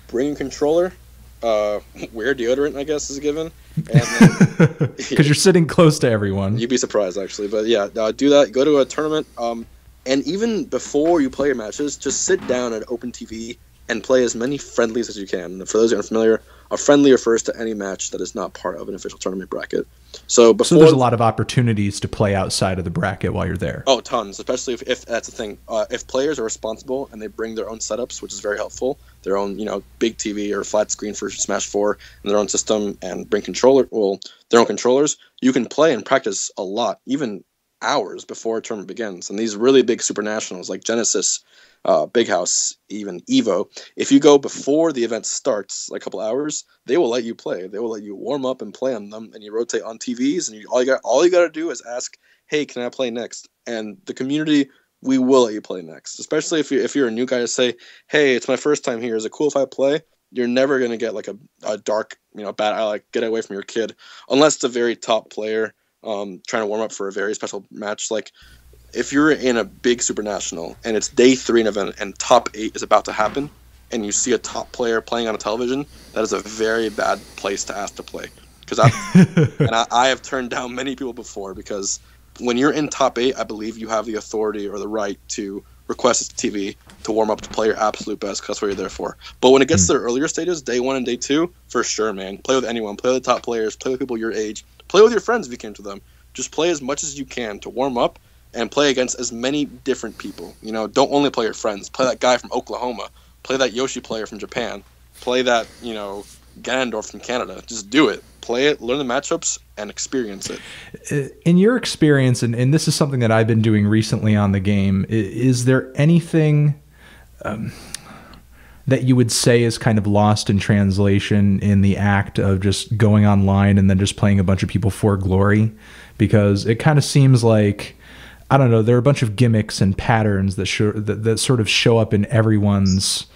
Bring a controller. Wear deodorant, I guess, is a given. Because you're sitting close to everyone. You'd be surprised, actually. But yeah, do that. Go to a tournament. And even before you play your matches, just sit down at open TV and play as many friendlies as you can. For those who aren't familiar, a friendly refers to any match that is not part of an official tournament bracket. So there's a lot of opportunities to play outside of the bracket while you're there. Oh, tons, especially if that's the thing. If players are responsible and they bring their own setups, which is very helpful, their own big TV or flat screen for Smash 4 and their own system, and bring their own controllers, you can play and practice a lot, even hours before a tournament begins. And these really big super nationals like Genesis, Big House, even Evo, if you go before the event starts, like a couple hours, they will let you play. They will let you warm up and play on them, and you rotate on TVs, and all you got to do is ask, hey, can I play next? And the community, we will let you play next. Especially if you're a new guy, to say, hey, it's my first time here, is it cool if I play? You're never going to get like a dark, bad eye, like get away from your kid, unless it's a very top player trying to warm up for a very special match. Like, if you're in a big super national and it's day 3 in an event and top 8 is about to happen, and you see a top player playing on a television, that is a very bad place to ask to play. Because I have turned down many people before, because when you're in top 8, I believe you have the authority or the right to request TV to warm up to play your absolute best, because that's what you're there for. But when it gets to the earlier stages, day 1 and day 2, for sure, man, play with anyone, play with the top players, play with people your age, play with your friends if you came to them. Just play as much as you can to warm up and play against as many different people. You know, don't only play your friends. Play that guy from Oklahoma. Play that Yoshi player from Japan. Play that, you know, Ganondorf from Canada. Just do it. Play it, learn the matchups, and experience it. In your experience, and this is something that I've been doing recently on the game, is there anything that you would say is kind of lost in translation in the act of just going online and then just playing a bunch of people for glory? Because it kind of seems like, I don't know, there are a bunch of gimmicks and patterns that sort of show up in everyone's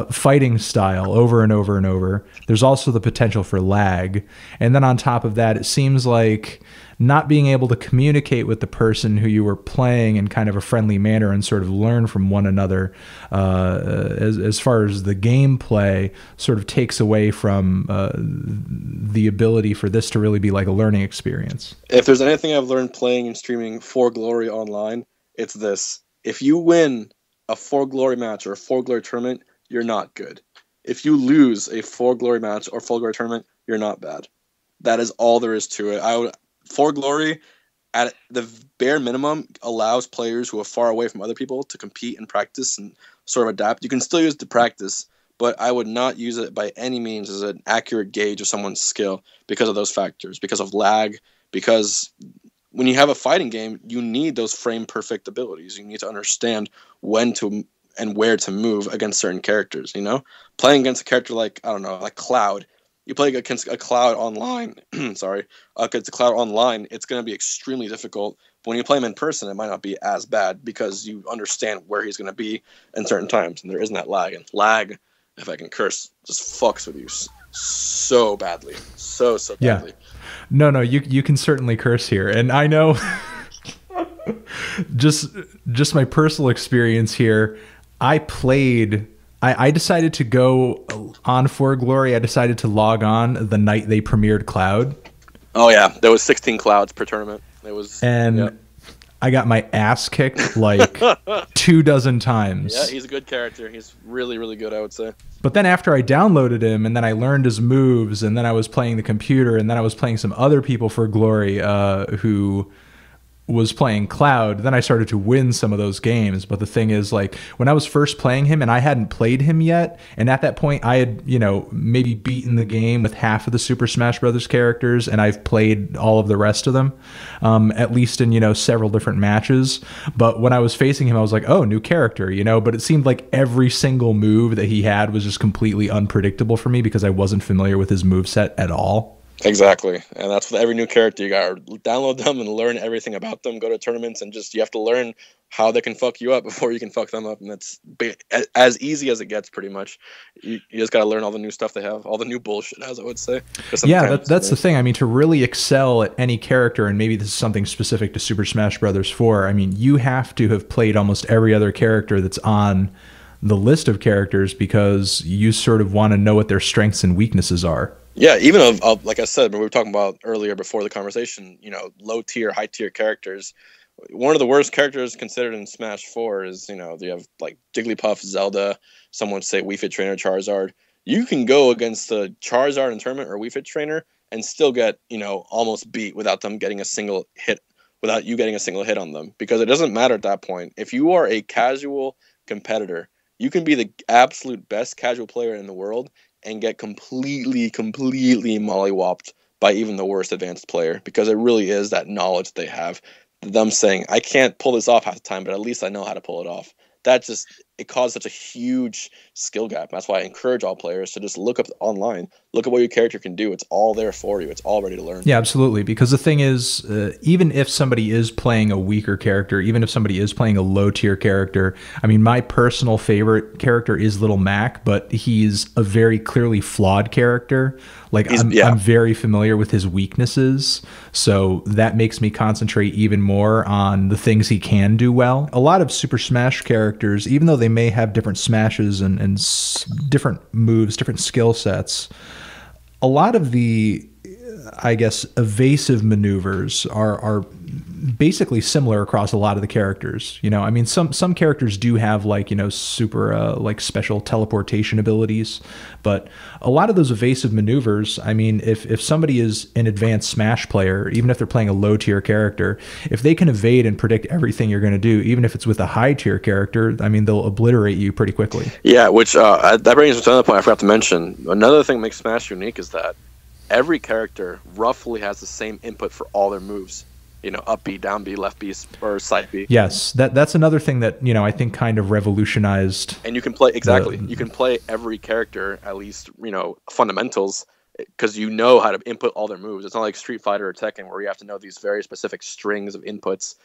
fighting style over and over and over. There's also the potential for lag. And then on top of that, it seems like not being able to communicate with the person who you were playing in kind of a friendly manner and sort of learn from one another as far as the gameplay sort of takes away from the ability for this to really be like a learning experience. If there's anything I've learned playing and streaming For Glory online, it's this. If you win a For Glory match or a For Glory tournament, you're not good. If you lose a For Glory match or For Glory tournament, you're not bad. That is all there is to it. For Glory, at the bare minimum, allows players who are far away from other people to compete and practice and sort of adapt. You can still use it to practice, but I would not use it by any means as an accurate gauge of someone's skill because of those factors, because of lag, because when you have a fighting game, you need those frame-perfect abilities. You need to understand when to and where to move against certain characters, you know? Playing against a character like, I don't know, like Cloud, you play against a Cloud online, against a Cloud online, it's going to be extremely difficult. But when you play him in person, it might not be as bad because you understand where he's going to be in certain times, and there isn't that lag. And lag, if I can curse, just fucks with you so badly. So badly. Yeah. No, you can certainly curse here. And I know just my personal experience here, I decided to go on For Glory. I decided to log on the night they premiered Cloud. Oh yeah, there was 16 Clouds per tournament. It was, and yeah. I got my ass kicked like 24 times. Yeah, he's a good character. He's really, really good, I would say. But then after I downloaded him, and then I learned his moves, and then I was playing the computer, and then I was playing some other people for Glory who was playing Cloud, then I started to win some of those games. But the thing is, like, when I was first playing him and I hadn't played him yet, and at that point I had, you know, maybe beaten the game with half of the Super Smash Brothers characters, and I've played all of the rest of them, at least in, you know, several different matches. But when I was facing him, I was like, oh, new character, you know, but it seemed like every single move that he had was just completely unpredictable for me because I wasn't familiar with his moveset at all. Exactly, and that's with every new character. You gotta download them and learn everything about them. Go to tournaments and just you have to learn how they can fuck you up before you can fuck them up, and that's as easy as it gets. Pretty much, you just gotta learn all the new stuff they have, all the new bullshit, as I would say. Yeah, that's the thing. I mean, to really excel at any character, and maybe this is something specific to Super Smash Brothers 4. I mean, you have to have played almost every other character that's on the list of characters because you sort of want to know what their strengths and weaknesses are. Yeah, even like I said, we were talking about earlier before the conversation, you know, low tier, high tier characters. One of the worst characters considered in Smash 4 is, you know, you have like Jigglypuff, Zelda, someone say Wii Fit Trainer, Charizard. You can go against the Charizard in tournament or Wii Fit Trainer and still get, you know, almost beat without them getting a single hit, without you getting a single hit on them. Because it doesn't matter at that point. If you are a casual competitor, you can be the absolute best casual player in the world and get completely mollywopped by even the worst advanced player, because it really is that knowledge they have. Them saying, I can't pull this off half the time, but at least I know how to pull it off. That just, it caused such a huge skill gap. That's why I encourage all players to just look up online, look at what your character can do. It's all there for you. It's all ready to learn. Yeah, absolutely. Because the thing is, even if somebody is playing a weaker character, even if somebody is playing a low tier character, I mean, my personal favorite character is Little Mac, but he's a very clearly flawed character. Like, I'm very familiar with his weaknesses, so that makes me concentrate even more on the things he can do well. A lot of Super Smash characters, even though they may have different smashes and different moves, different skill sets, a lot of the, I guess, evasive maneuvers are basically similar across a lot of the characters. You know, I mean, some characters do have like, you know, super like special teleportation abilities, but a lot of those evasive maneuvers, I mean, if somebody is an advanced Smash player, even if they're playing a low tier character, if they can evade and predict everything you're going to do, even if it's with a high tier character, I mean, they'll obliterate you pretty quickly. Yeah, which that brings us to another point I forgot to mention. Another thing that makes Smash unique is that every character roughly has the same input for all their moves. You know, up B, down B, left B, or side B. Yes, that's another thing that, you know, I think kind of revolutionized. And you can play, exactly, you can play every character, at least, you know, fundamentals, because you know how to input all their moves. It's not like Street Fighter or Tekken where you have to know these very specific strings of inputs,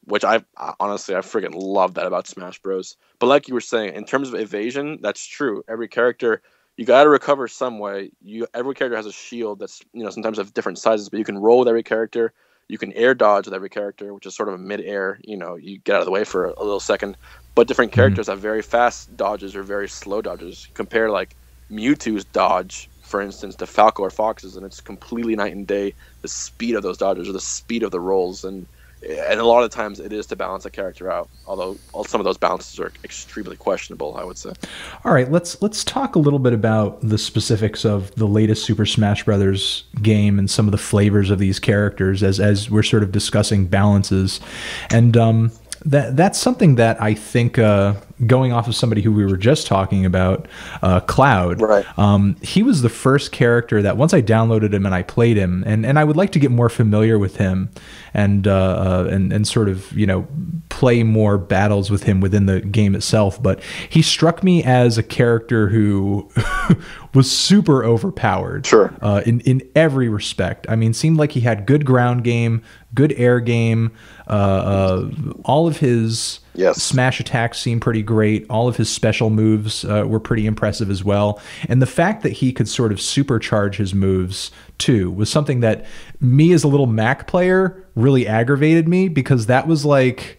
which I honestly, I freaking love that about Smash Bros. But like you were saying, in terms of evasion, that's true. Every character, you got to recover some way. Every character has a shield that's, you know, sometimes of different sizes, but you can roll with every character. You can air dodge with every character, which is sort of a mid-air, you know, you get out of the way for a little second. But different characters have very fast dodges or very slow dodges. Compare, like, Mewtwo's dodge, for instance, to Falco or Fox's, and it's completely night and day, the speed of those dodges or the speed of the rolls. And a lot of times it is to balance a character out, although some of those balances are extremely questionable, I would say. All right, let's talk a little bit about the specifics of the latest Super Smash Brothers game and some of the flavors of these characters as we're sort of discussing balances. And that's something that I think, going off of somebody who we were just talking about, Cloud, right. He was the first character that once I downloaded him and I played him, and I would like to get more familiar with him and sort of, you know, play more battles with him within the game itself. But he struck me as a character who was super overpowered. Sure. In every respect. I mean, seemed like he had good ground game, good air game. All of his smash attacks seemed pretty great. All of his special moves were pretty impressive as well. And the fact that he could sort of supercharge his moves too was something that me as a little Mac player really aggravated me, because that was like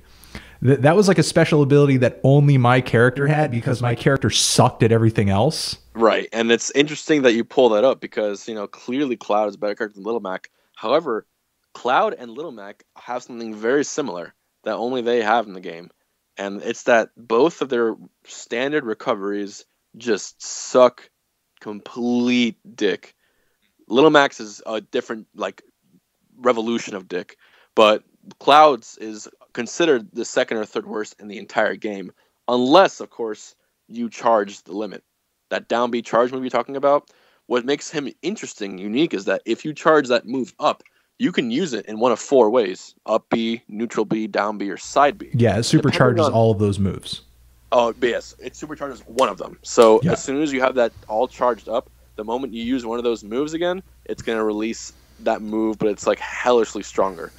a special ability that only my character had, because my character sucked at everything else. Right. And it's interesting that you pull that up, because, you know, clearly Cloud is a better character than Little Mac. However, Cloud and Little Mac have something very similar that only they have in the game. And it's that both of their standard recoveries just suck complete dick. Little Mac's is a different, like, revolution of dick. But Cloud's is considered the second or third worst in the entire game. Unless, of course, you charge the limit. That down B charge move you're talking about, what makes him interesting, unique, is that if you charge that move up, you can use it in one of four ways: up B, neutral B, down B, or side B. Yeah, it supercharges all of those moves. Oh, yes, it supercharges one of them. So as soon as you have that all charged up, the moment you use one of those moves again, it's going to release that move, but it's like hellishly stronger.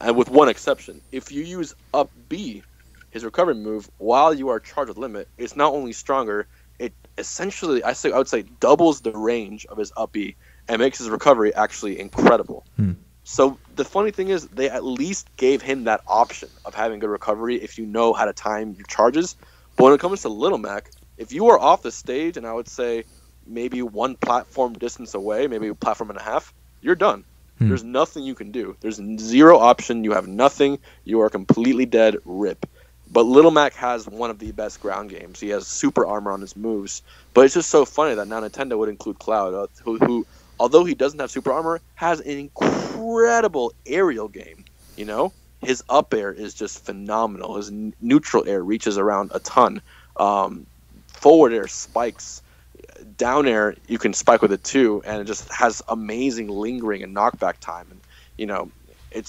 And with one exception, if you use up B, his recovery move, while you are charged with limit, it's not only stronger, it essentially, I would say, doubles the range of his up B and makes his recovery actually incredible. So the funny thing is, they at least gave him that option of having good recovery if you know how to time your charges. But when it comes to Little Mac, if you are off the stage, and I would say maybe one platform distance away, maybe a platform and a half, you're done. There's nothing you can do. There's zero option. You have nothing. You are completely dead. Rip. But Little Mac has one of the best ground games. He has super armor on his moves. But it's just so funny that now Nintendo would include Cloud, who although he doesn't have super armor, has an incredible aerial game. You know, his up air is just phenomenal. His neutral air reaches around a ton. Forward air spikes. Down air, you can spike with it too, and it just has amazing lingering and knockback time. And, you know, it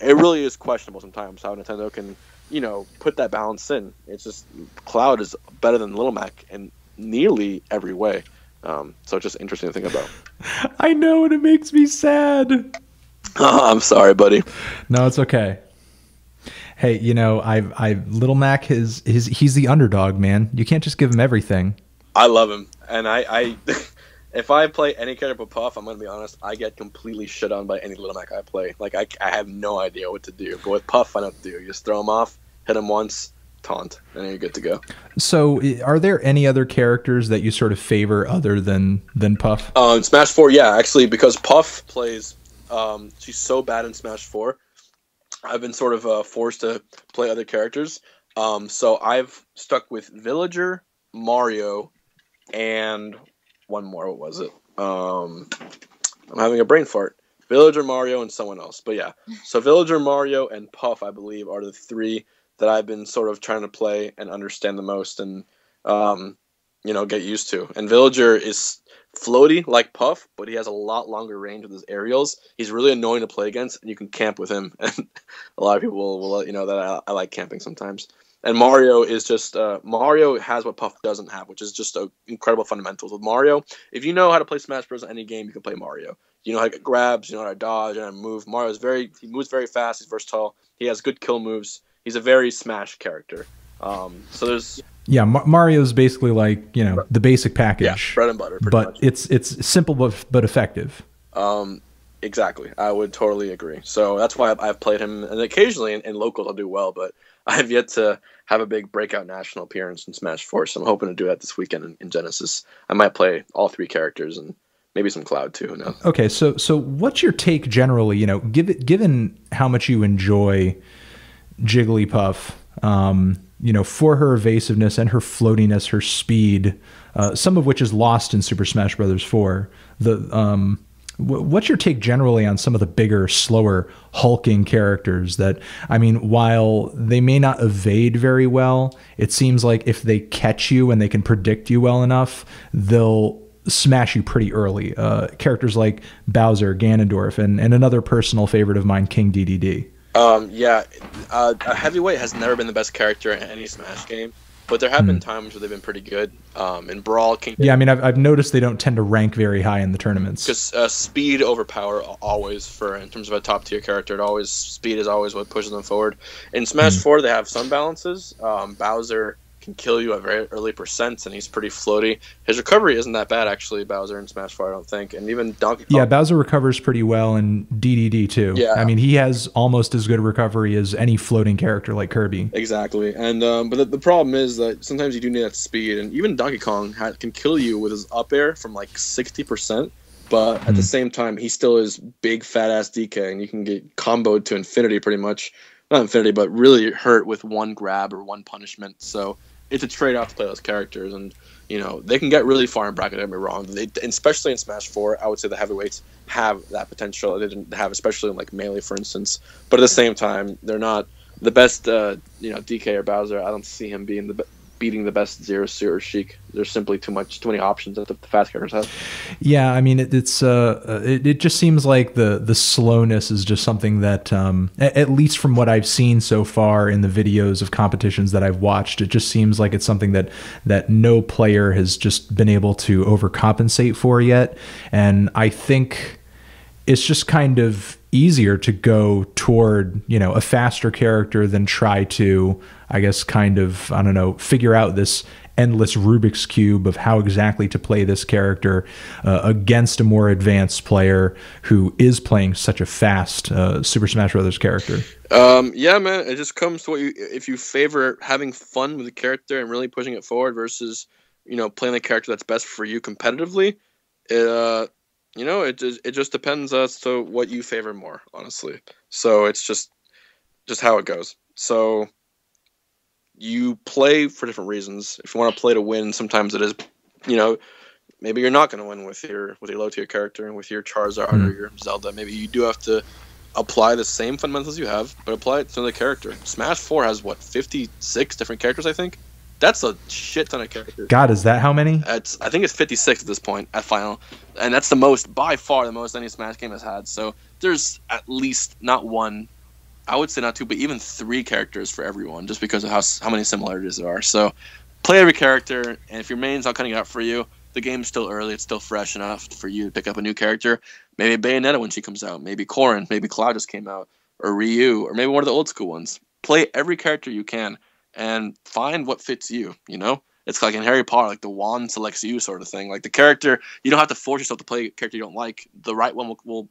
really is questionable sometimes how Nintendo can, you know, put that balance in. It's just, Cloud is better than Little Mac in nearly every way. So it's just interesting to think about. I know, and it makes me sad. Oh, I'm sorry, buddy. No, it's okay. Hey, you know, Little Mac he's the underdog, man. You can't just give him everything. I love him, and I if I play any character but Puff, I'm gonna be honest, I get completely shit on by any Little Mac I play. Like I have no idea what to do. But with Puff, I know what to do. You just throw him off, hit him once, taunt, and then you're good to go. So, are there any other characters that you sort of favor other than Puff? Smash 4, yeah, actually, because Puff plays. She's so bad in Smash 4. I've been sort of forced to play other characters. So I've stuck with Villager, Mario, and one more. What was it? I'm having a brain fart. Villager, Mario, and someone else. But yeah, so Villager, Mario, and Puff, I believe, are the three that I've been sort of trying to play and understand the most and, get used to. And Villager is floaty like Puff, but he has a lot longer range with his aerials. He's really annoying to play against, and you can camp with him. And a lot of people will let you know that I like camping sometimes. And Mario is just Mario has what Puff doesn't have, which is just incredible fundamentals. With Mario, if you know how to play Smash Bros. In any game, you can play Mario. You know how to get grabs, you know how to dodge, and how to move. He moves very fast. He's versatile. He has good kill moves. He's a very Smash character. So there's Mario's basically like the basic package, bread and butter. But much. it's simple but effective. Exactly, I would totally agree. So that's why I've played him, and occasionally in locals I'll do well, but I've yet to have a big breakout national appearance in Smash 4. So I'm hoping to do that this weekend in Genesis. I might play all three characters and maybe some Cloud too. No. Okay, so what's your take generally? Given how much you enjoy Jigglypuff, for her evasiveness and her floatiness, her speed, some of which is lost in Super Smash Bros. 4. What's your take generally on some of the bigger, slower, hulking characters that, while they may not evade very well, it seems like if they catch you and they can predict you well enough, they'll smash you pretty early. Characters like Bowser, Ganondorf, and another personal favorite of mine, King DDD. A heavyweight has never been the best character in any Smash game, but there have been times where they've been pretty good. In Brawl, King. Yeah, I've noticed they don't tend to rank very high in the tournaments. Because speed overpower always in terms of a top tier character. Speed is always what pushes them forward. In Smash 4, they have some balances. Bowser can kill you at very early percents, and he's pretty floaty. His recovery isn't that bad, actually, Bowser in Smash 4, I don't think. And even Donkey Kong. Yeah, Bowser recovers pretty well in DDD, too. Yeah. He has almost as good a recovery as any floating character like Kirby. Exactly. And but the problem is that sometimes you do need that speed, and even Donkey Kong can kill you with his up air from like 60%, but at the same time, he still is big, fat-ass DK, and you can get comboed to infinity pretty much. Not infinity, but really hurt with one grab or one punishment, so it's a trade-off to play those characters, and they can get really far in bracket. Don't get me wrong. Especially in Smash 4, I would say the heavyweights have that potential. They didn't have, especially in like Melee, for instance. But at the same time, they're not the best. DK or Bowser. I don't see him beating the best Zero Suit or Sheik. There's simply too many options that the fast characters have. Yeah, it just seems like the slowness is just something that, at least from what I've seen so far in the videos of competitions that I've watched, it just seems like it's something that no player has just been able to overcompensate for yet. And I think it's just kind of easier to go toward, a faster character than try to, I guess, kind of, figure out this endless Rubik's Cube of how exactly to play this character against a more advanced player who is playing such a fast Super Smash Bros. Character. Yeah, man, it just comes to if you favor having fun with the character and really pushing it forward versus, playing the character that's best for you competitively, it just depends as to what you favor more, honestly. So it's just how it goes. So you play for different reasons. If you want to play to win, sometimes it is, maybe you're not going to win with your low tier character and with your Charizard or your Zelda. Maybe you do have to apply the same fundamentals you have, but apply it to the character. Smash 4 has 56 different characters, I think. That's a shit ton of characters. God, is that how many? I think it's 56 at this point at final, and that's by far the most any Smash game has had. So there's at least not one, I would say not two, but even 3 characters for everyone, just because of how many similarities there are. So play every character, and if your main's not cutting it out for you, the game's still early, it's still fresh enough for you to pick up a new character. Maybe Bayonetta when she comes out, maybe Corrin, maybe Cloud just came out, or Ryu, or maybe one of the old school ones. Play every character you can and find what fits you, It's like in Harry Potter, like the wand selects you sort of thing. Like the character, you don't have to force yourself to play a character you don't like. The right one will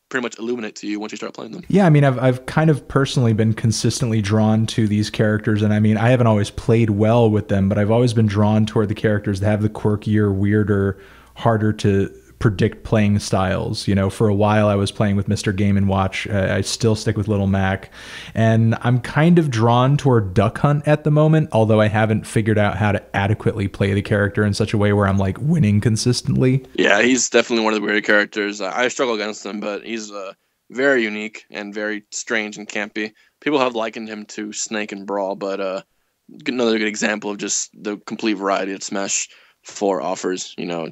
pretty much illuminate to you once you start playing them. Yeah, I've kind of personally been consistently drawn to these characters, and I haven't always played well with them, but I've always been drawn toward the characters that have the quirkier, weirder, harder to predict playing styles. You know, for a while I was playing with Mr. Game & Watch. I still stick with Little Mac. And I'm kind of drawn toward Duck Hunt at the moment, although I haven't figured out how to adequately play the character in such a way where I'm like winning consistently. Yeah, he's definitely one of the weird characters. I struggle against him, but he's very unique and very strange and campy. People have likened him to Snake and Brawl, but another good example of just the complete variety that Smash 4 offers. You know,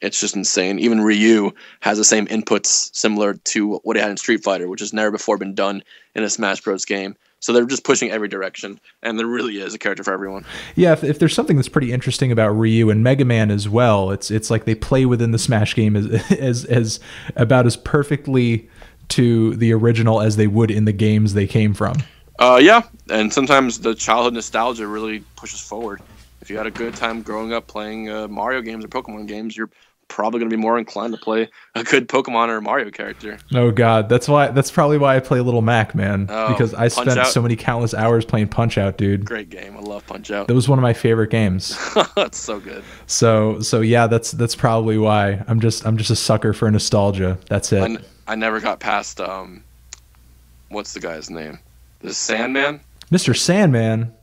it's just insane. Even Ryu has the same inputs similar to what he had in Street Fighter, which has never before been done in a Smash Bros. Game. So they're just pushing every direction, and there really is a character for everyone. Yeah, if there's something that's pretty interesting about Ryu and Mega Man as well, it's like they play within the Smash game as about as perfectly to the original as they would in the games they came from. Yeah, and sometimes the childhood nostalgia really pushes forward. If you had a good time growing up playing Mario games or Pokemon games, you're probably going to be more inclined to play a good Pokemon or Mario character. Oh God, that's probably why I play Little Mac, man. Because I spent so many countless hours playing Punch-Out, dude. Great game, I love Punch-Out. That was one of my favorite games. That's so good. So yeah, that's probably why I'm just a sucker for nostalgia. That's it. I never got past what's the guy's name? The Sandman? Mr. Sandman.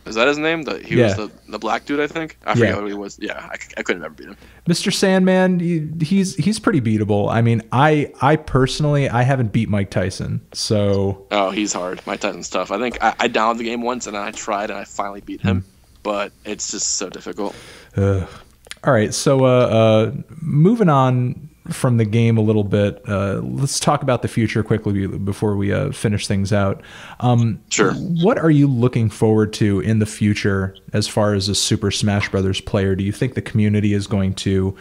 Is that his name? He was the black dude, I think. I forget who he was. Yeah, I couldn't ever beat him. Mr. Sandman, he's pretty beatable. I mean, I personally haven't beat Mike Tyson, so. Oh, he's hard. Mike Tyson's tough. I think I downloaded the game once and then I tried and I finally beat him, but it's just so difficult. All right, so moving on from the game a little bit, let's talk about the future quickly before we finish things out. Sure. What are you looking forward to in the future as far as a Super Smash Brothers player? Do you think the community is going to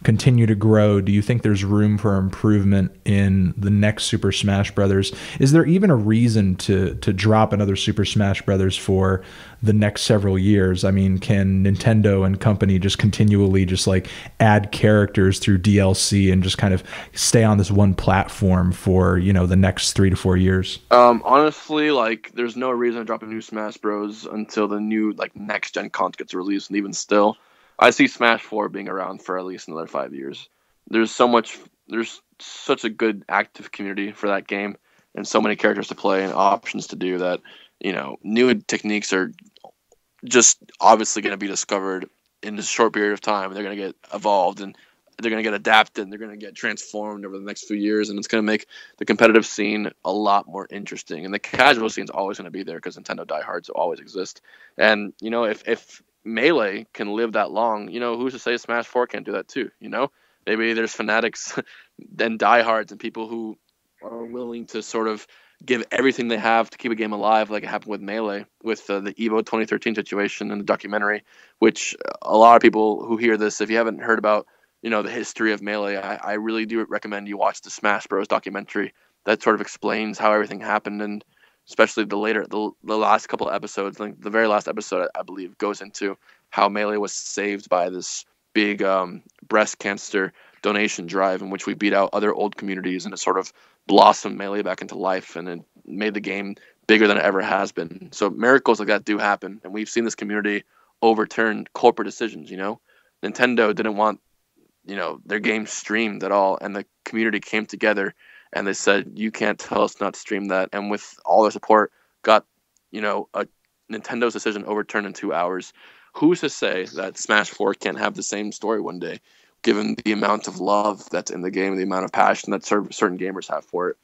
continue to grow? Do you think there's room for improvement in the next Super Smash Brothers? Is there even a reason to drop another Super Smash Brothers for the next several years? I mean, can Nintendo and company just continually just like add characters through DLC and just kind of stay on this one platform for, you know, the next 3 to 4 years? Honestly, like there's no reason to drop a new Smash Bros until the new like next gen content gets released, and even still I see Smash 4 being around for at least another 5 years. There's such a good active community for that game and so many characters to play and options to do that, you know, new techniques are just obviously going to be discovered in a short period of time. They're going to get evolved and they're going to get adapted and they're going to get transformed over the next few years, and it's going to make the competitive scene a lot more interesting. And the casual scene is always going to be there because Nintendo diehards always exist. And, you know, if Melee can live that long, you know, who's to say Smash 4 can't do that too, you know? Maybe there's fanatics and diehards and people who are willing to sort of give everything they have to keep a game alive, like it happened with Melee, with the EVO 2013 situation and the documentary, which a lot of people who hear this, if you haven't heard about, you know, the history of Melee, I really do recommend you watch the Smash Bros. Documentary that sort of explains how everything happened, and especially the last couple of episodes, like the very last episode, I believe, goes into how Melee was saved by this big breast cancer donation drive in which we beat out other old communities, and it sort of blossomed Melee back into life, and it made the game bigger than it ever has been. So miracles like that do happen, and we've seen this community overturn corporate decisions, you know? Nintendo didn't want, you know, their game streamed at all, and the community came together and they said, you can't tell us not to stream that. And with all their support, got, you know, a Nintendo's decision overturned in 2 hours. Who's to say that Smash 4 can't have the same story one day, given the amount of love that's in the game and the amount of passion that certain gamers have for it?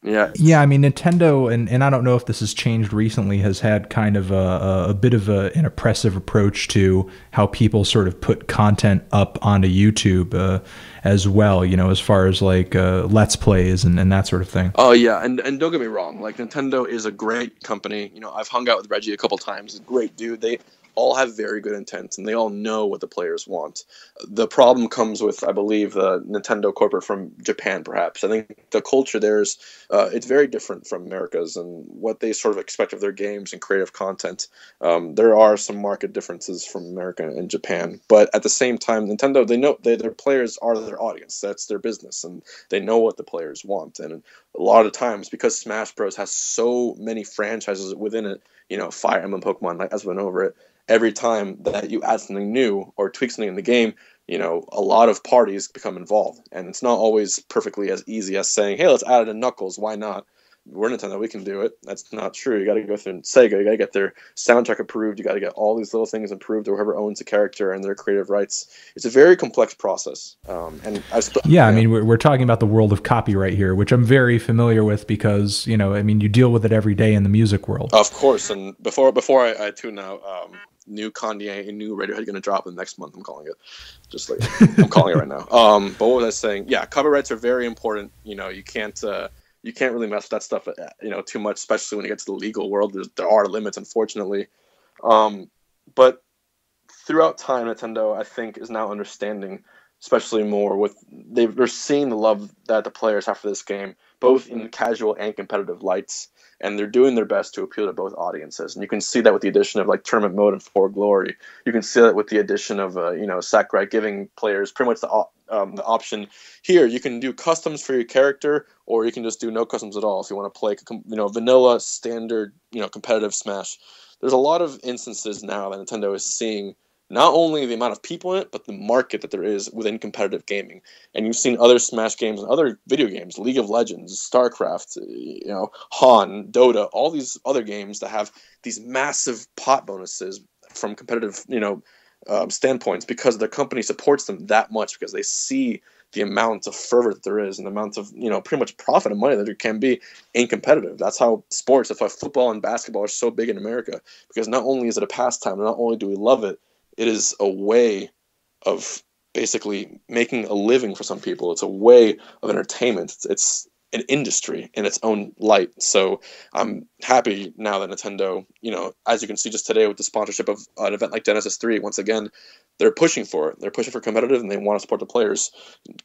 Yeah, I mean, Nintendo, and I don't know if this has changed recently, has had kind of a bit of an oppressive approach to how people sort of put content up onto YouTube as well, you know, as far as like Let's Plays and that sort of thing. Oh, yeah, and don't get me wrong, like Nintendo is a great company. You know, I've hung out with Reggie a couple times. He's a great dude. They all have very good intent, and they all know what the players want. The problem comes with, I believe, the Nintendo corporate from Japan, perhaps. I think the culture there is, it's very different from America's and what they sort of expect of their games and creative content. There are some market differences from America and Japan, but at the same time, Nintendo, they know their players are their audience. That's their business, and they know what the players want. And a lot of times, because Smash Bros. Has so many franchises within it, you know, Fire Emblem, Pokemon, like, as went over it, every time that you add something new or tweak something in the game, you know, a lot of parties become involved. And it's not always perfectly as easy as saying, hey, let's add it in Knuckles. Why not? We're Nintendo, we can do it. That's not true. You got to go through Sega. You got to get their soundtrack approved. You got to get all these little things approved to whoever owns the character and their creative rights. It's a very complex process. I mean, we're talking about the world of copyright here, which I'm very familiar with because, you know, I mean, you deal with it every day in the music world. Of course. And before I tune out, new Kanye and new Radiohead going to drop in the next month. I'm calling it. Just like I'm calling it right now. But what was I saying? Yeah, copyrights are very important. You know, you can't really mess with that stuff, you know, too much, especially when you get to the legal world. There are limits, unfortunately. But throughout time, Nintendo, I think, is now understanding, especially more they're seeing the love that the players have for this game, both in casual and competitive lights, and they're doing their best to appeal to both audiences. And you can see that with the addition of like tournament mode and For Glory. You can see that with the addition of Sakurai giving players pretty much the option here. You can do customs for your character, or you can just do no customs at all if you want to play vanilla standard competitive Smash. There's a lot of instances now that Nintendo is seeing not only the amount of people in it, but the market that there is within competitive gaming. And you've seen other Smash games and other video games, League of Legends, StarCraft, Han, Dota, all these other games that have these massive pot bonuses from competitive, standpoints, because their company supports them that much, because they see the amount of fervor that there is and the amount of, pretty much profit and money that there can be in competitive. That's how sports, that's why football and basketball are so big in America, because not only is it a pastime, not only do we love it, it is a way of basically making a living for some people. It's a way of entertainment. It's an industry in its own light. So I'm happy now that Nintendo, as you can see just today with the sponsorship of an event like Genesis 3, once again, they're pushing for it. They're pushing for competitive, and they want to support the players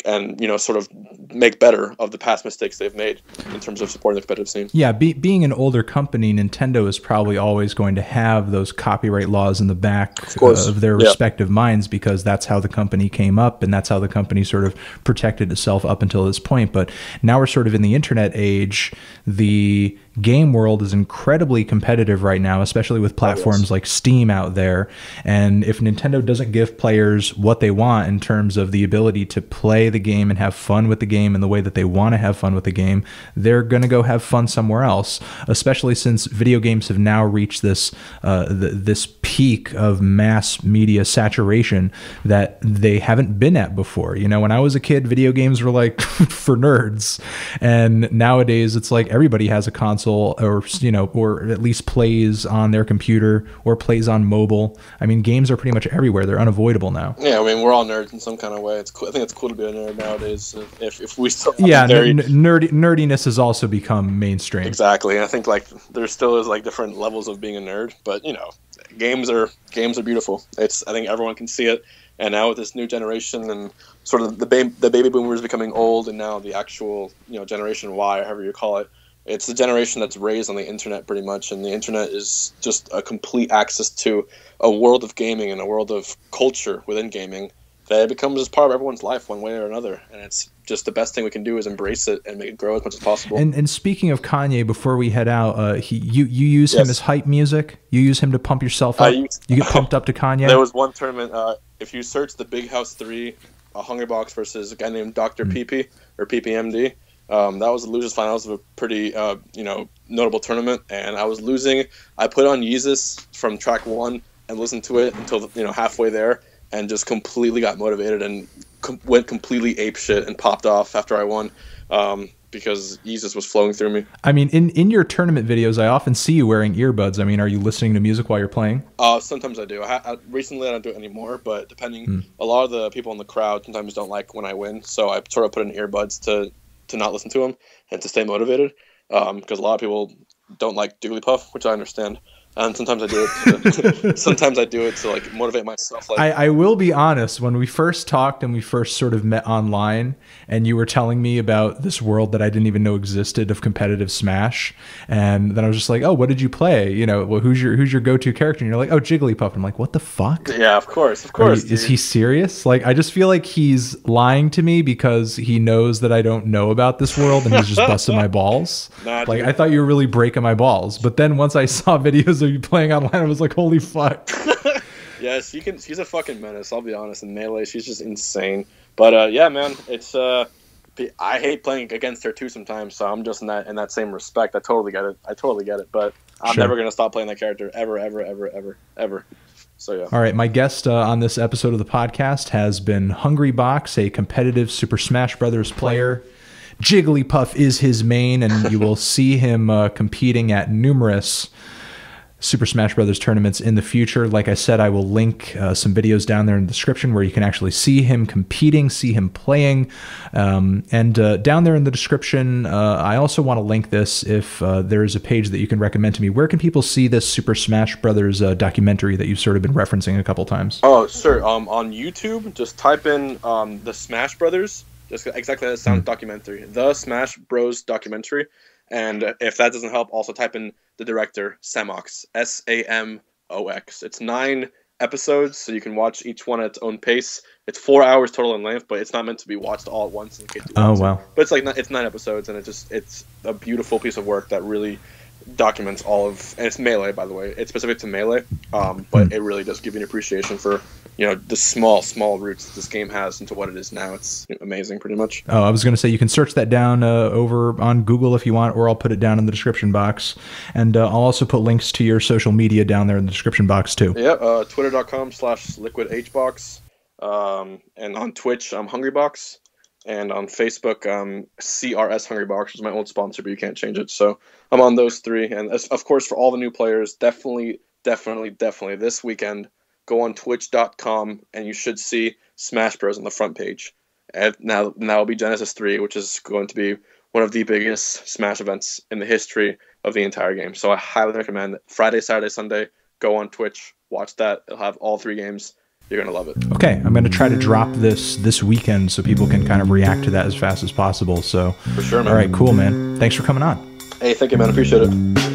and, sort of make better of the past mistakes they've made in terms of supporting the competitive scene. Yeah, being an older company, Nintendo is probably always going to have those copyright laws in the back of their respective minds, because that's how the company came up, and that's how the company sort of protected itself up until this point. But now we're sort of in the internet age. The game world is incredibly competitive right now, especially with platforms like Steam out there. And if Nintendo doesn't give players what they want in terms of the ability to play the game and have fun with the game in the way that they want to have fun with the game, they're going to go have fun somewhere else, especially since video games have now reached this this peak of mass media saturation that they haven't been at before. When I was a kid, video games were like for nerds, and nowadays it's like everybody has a console, or at least plays on their computer or plays on mobile. I mean, games are pretty much everywhere. They're unavoidable now. Yeah, I mean, we're all nerds in some kind of way. It's cool. I think it's cool to be a nerd nowadays. If we still nerdiness has also become mainstream. Exactly. I think like there still is like different levels of being a nerd, but games are beautiful. I think everyone can see it. And now with this new generation and sort of the baby boomers becoming old, and now the actual generation Y, or however you call it, it's the generation that's raised on the internet pretty much, and the internet is just a complete access to a world of gaming and a world of culture within gaming that becomes just part of everyone's life one way or another. And it's just the best thing we can do is embrace it and make it grow as much as possible. And speaking of Kanye, before we head out, you use him as hype music? You use him to pump yourself up? You get pumped up to Kanye? There was one tournament, if you search the Big House 3, Hungrybox versus a guy named Dr. PP, or PPMD, that was the losers finals of a pretty notable tournament, and I was losing. I put on Yeezus from track 1 and listened to it until halfway there, and just completely got motivated and went completely apeshit and popped off after I won, because Yeezus was flowing through me. I mean, in your tournament videos, I often see you wearing earbuds. I mean, are you listening to music while you're playing? Sometimes I do. Recently, I don't do it anymore, but depending, a lot of the people in the crowd sometimes don't like when I win, so I sort of put in earbuds to not listen to them and to stay motivated, because a lot of people don't like Jigglypuff, which I understand. And sometimes I do it. Sometimes I do it to like motivate myself. Like, I will be honest. When we first talked and we first sort of met online, and you were telling me about this world that I didn't even know existed of competitive Smash, and then I was just like, "Oh, what did you play? Well, who's your go-to character?" And you're like, "Oh, Jigglypuff." I'm like, "What the fuck?" Yeah, of course. Is he serious? Like, I just feel like he's lying to me because he knows that I don't know about this world, and he's just busting my balls. Like, I thought you were really breaking my balls, but then once I saw videos of you playing online, I was like, holy fuck. Yes, she's a fucking menace, I'll be honest. In Melee, she's just insane. But yeah, man, it's I hate playing against her too sometimes, so I'm just in that same respect. I totally get it. But I'm never gonna stop playing that character ever. So yeah. All right, my guest on this episode of the podcast has been Hungrybox, a competitive Super Smash Brothers player. Jigglypuff is his main, and you will see him competing at numerous Super Smash Brothers tournaments in the future. Like I said, I will link some videos down there in the description where you can actually see him competing, see him playing. And down there in the description, I also want to link this if there is a page that you can recommend to me. Where can people see this Super Smash Brothers documentary that you've sort of been referencing a couple times? Oh, sure. On YouTube, just type in the Smash Brothers. Just exactly that sounds documentary. The Smash Bros. Documentary. And if that doesn't help, also type in the director, Samox, Samox. It's 9 episodes, so you can watch each one at its own pace. It's 4 hours total in length, but it's not meant to be watched all at once. In case wow. But it's like it's 9 episodes, and it's a beautiful piece of work that really documents all of, and it's Melee, by the way. It's specific to Melee, but it really does give you an appreciation for, the small roots this game has into what it is now. It's amazing, pretty much. Oh, I was going to say you can search that down over on Google if you want, or I'll put it down in the description box. And I'll also put links to your social media down there in the description box too. Yeah, twitter.com/liquidhbox. And on Twitch, I'm Hungrybox. And on Facebook, CRS Hungrybox, which is my old sponsor, but you can't change it. So I'm on those 3. And of course, for all the new players, definitely this weekend, go on twitch.com and you should see Smash Bros. On the front page. And now will be Genesis 3, which is going to be one of the biggest Smash events in the history of the entire game. So I highly recommend Friday, Saturday, Sunday, go on Twitch, watch that. It'll have all 3 games. You're going to love it. Okay, I'm going to try to drop this weekend so people can kind of react to that as fast as possible. So, for sure, man. All right, cool, man. Thanks for coming on. Hey, thank you, man. Appreciate it.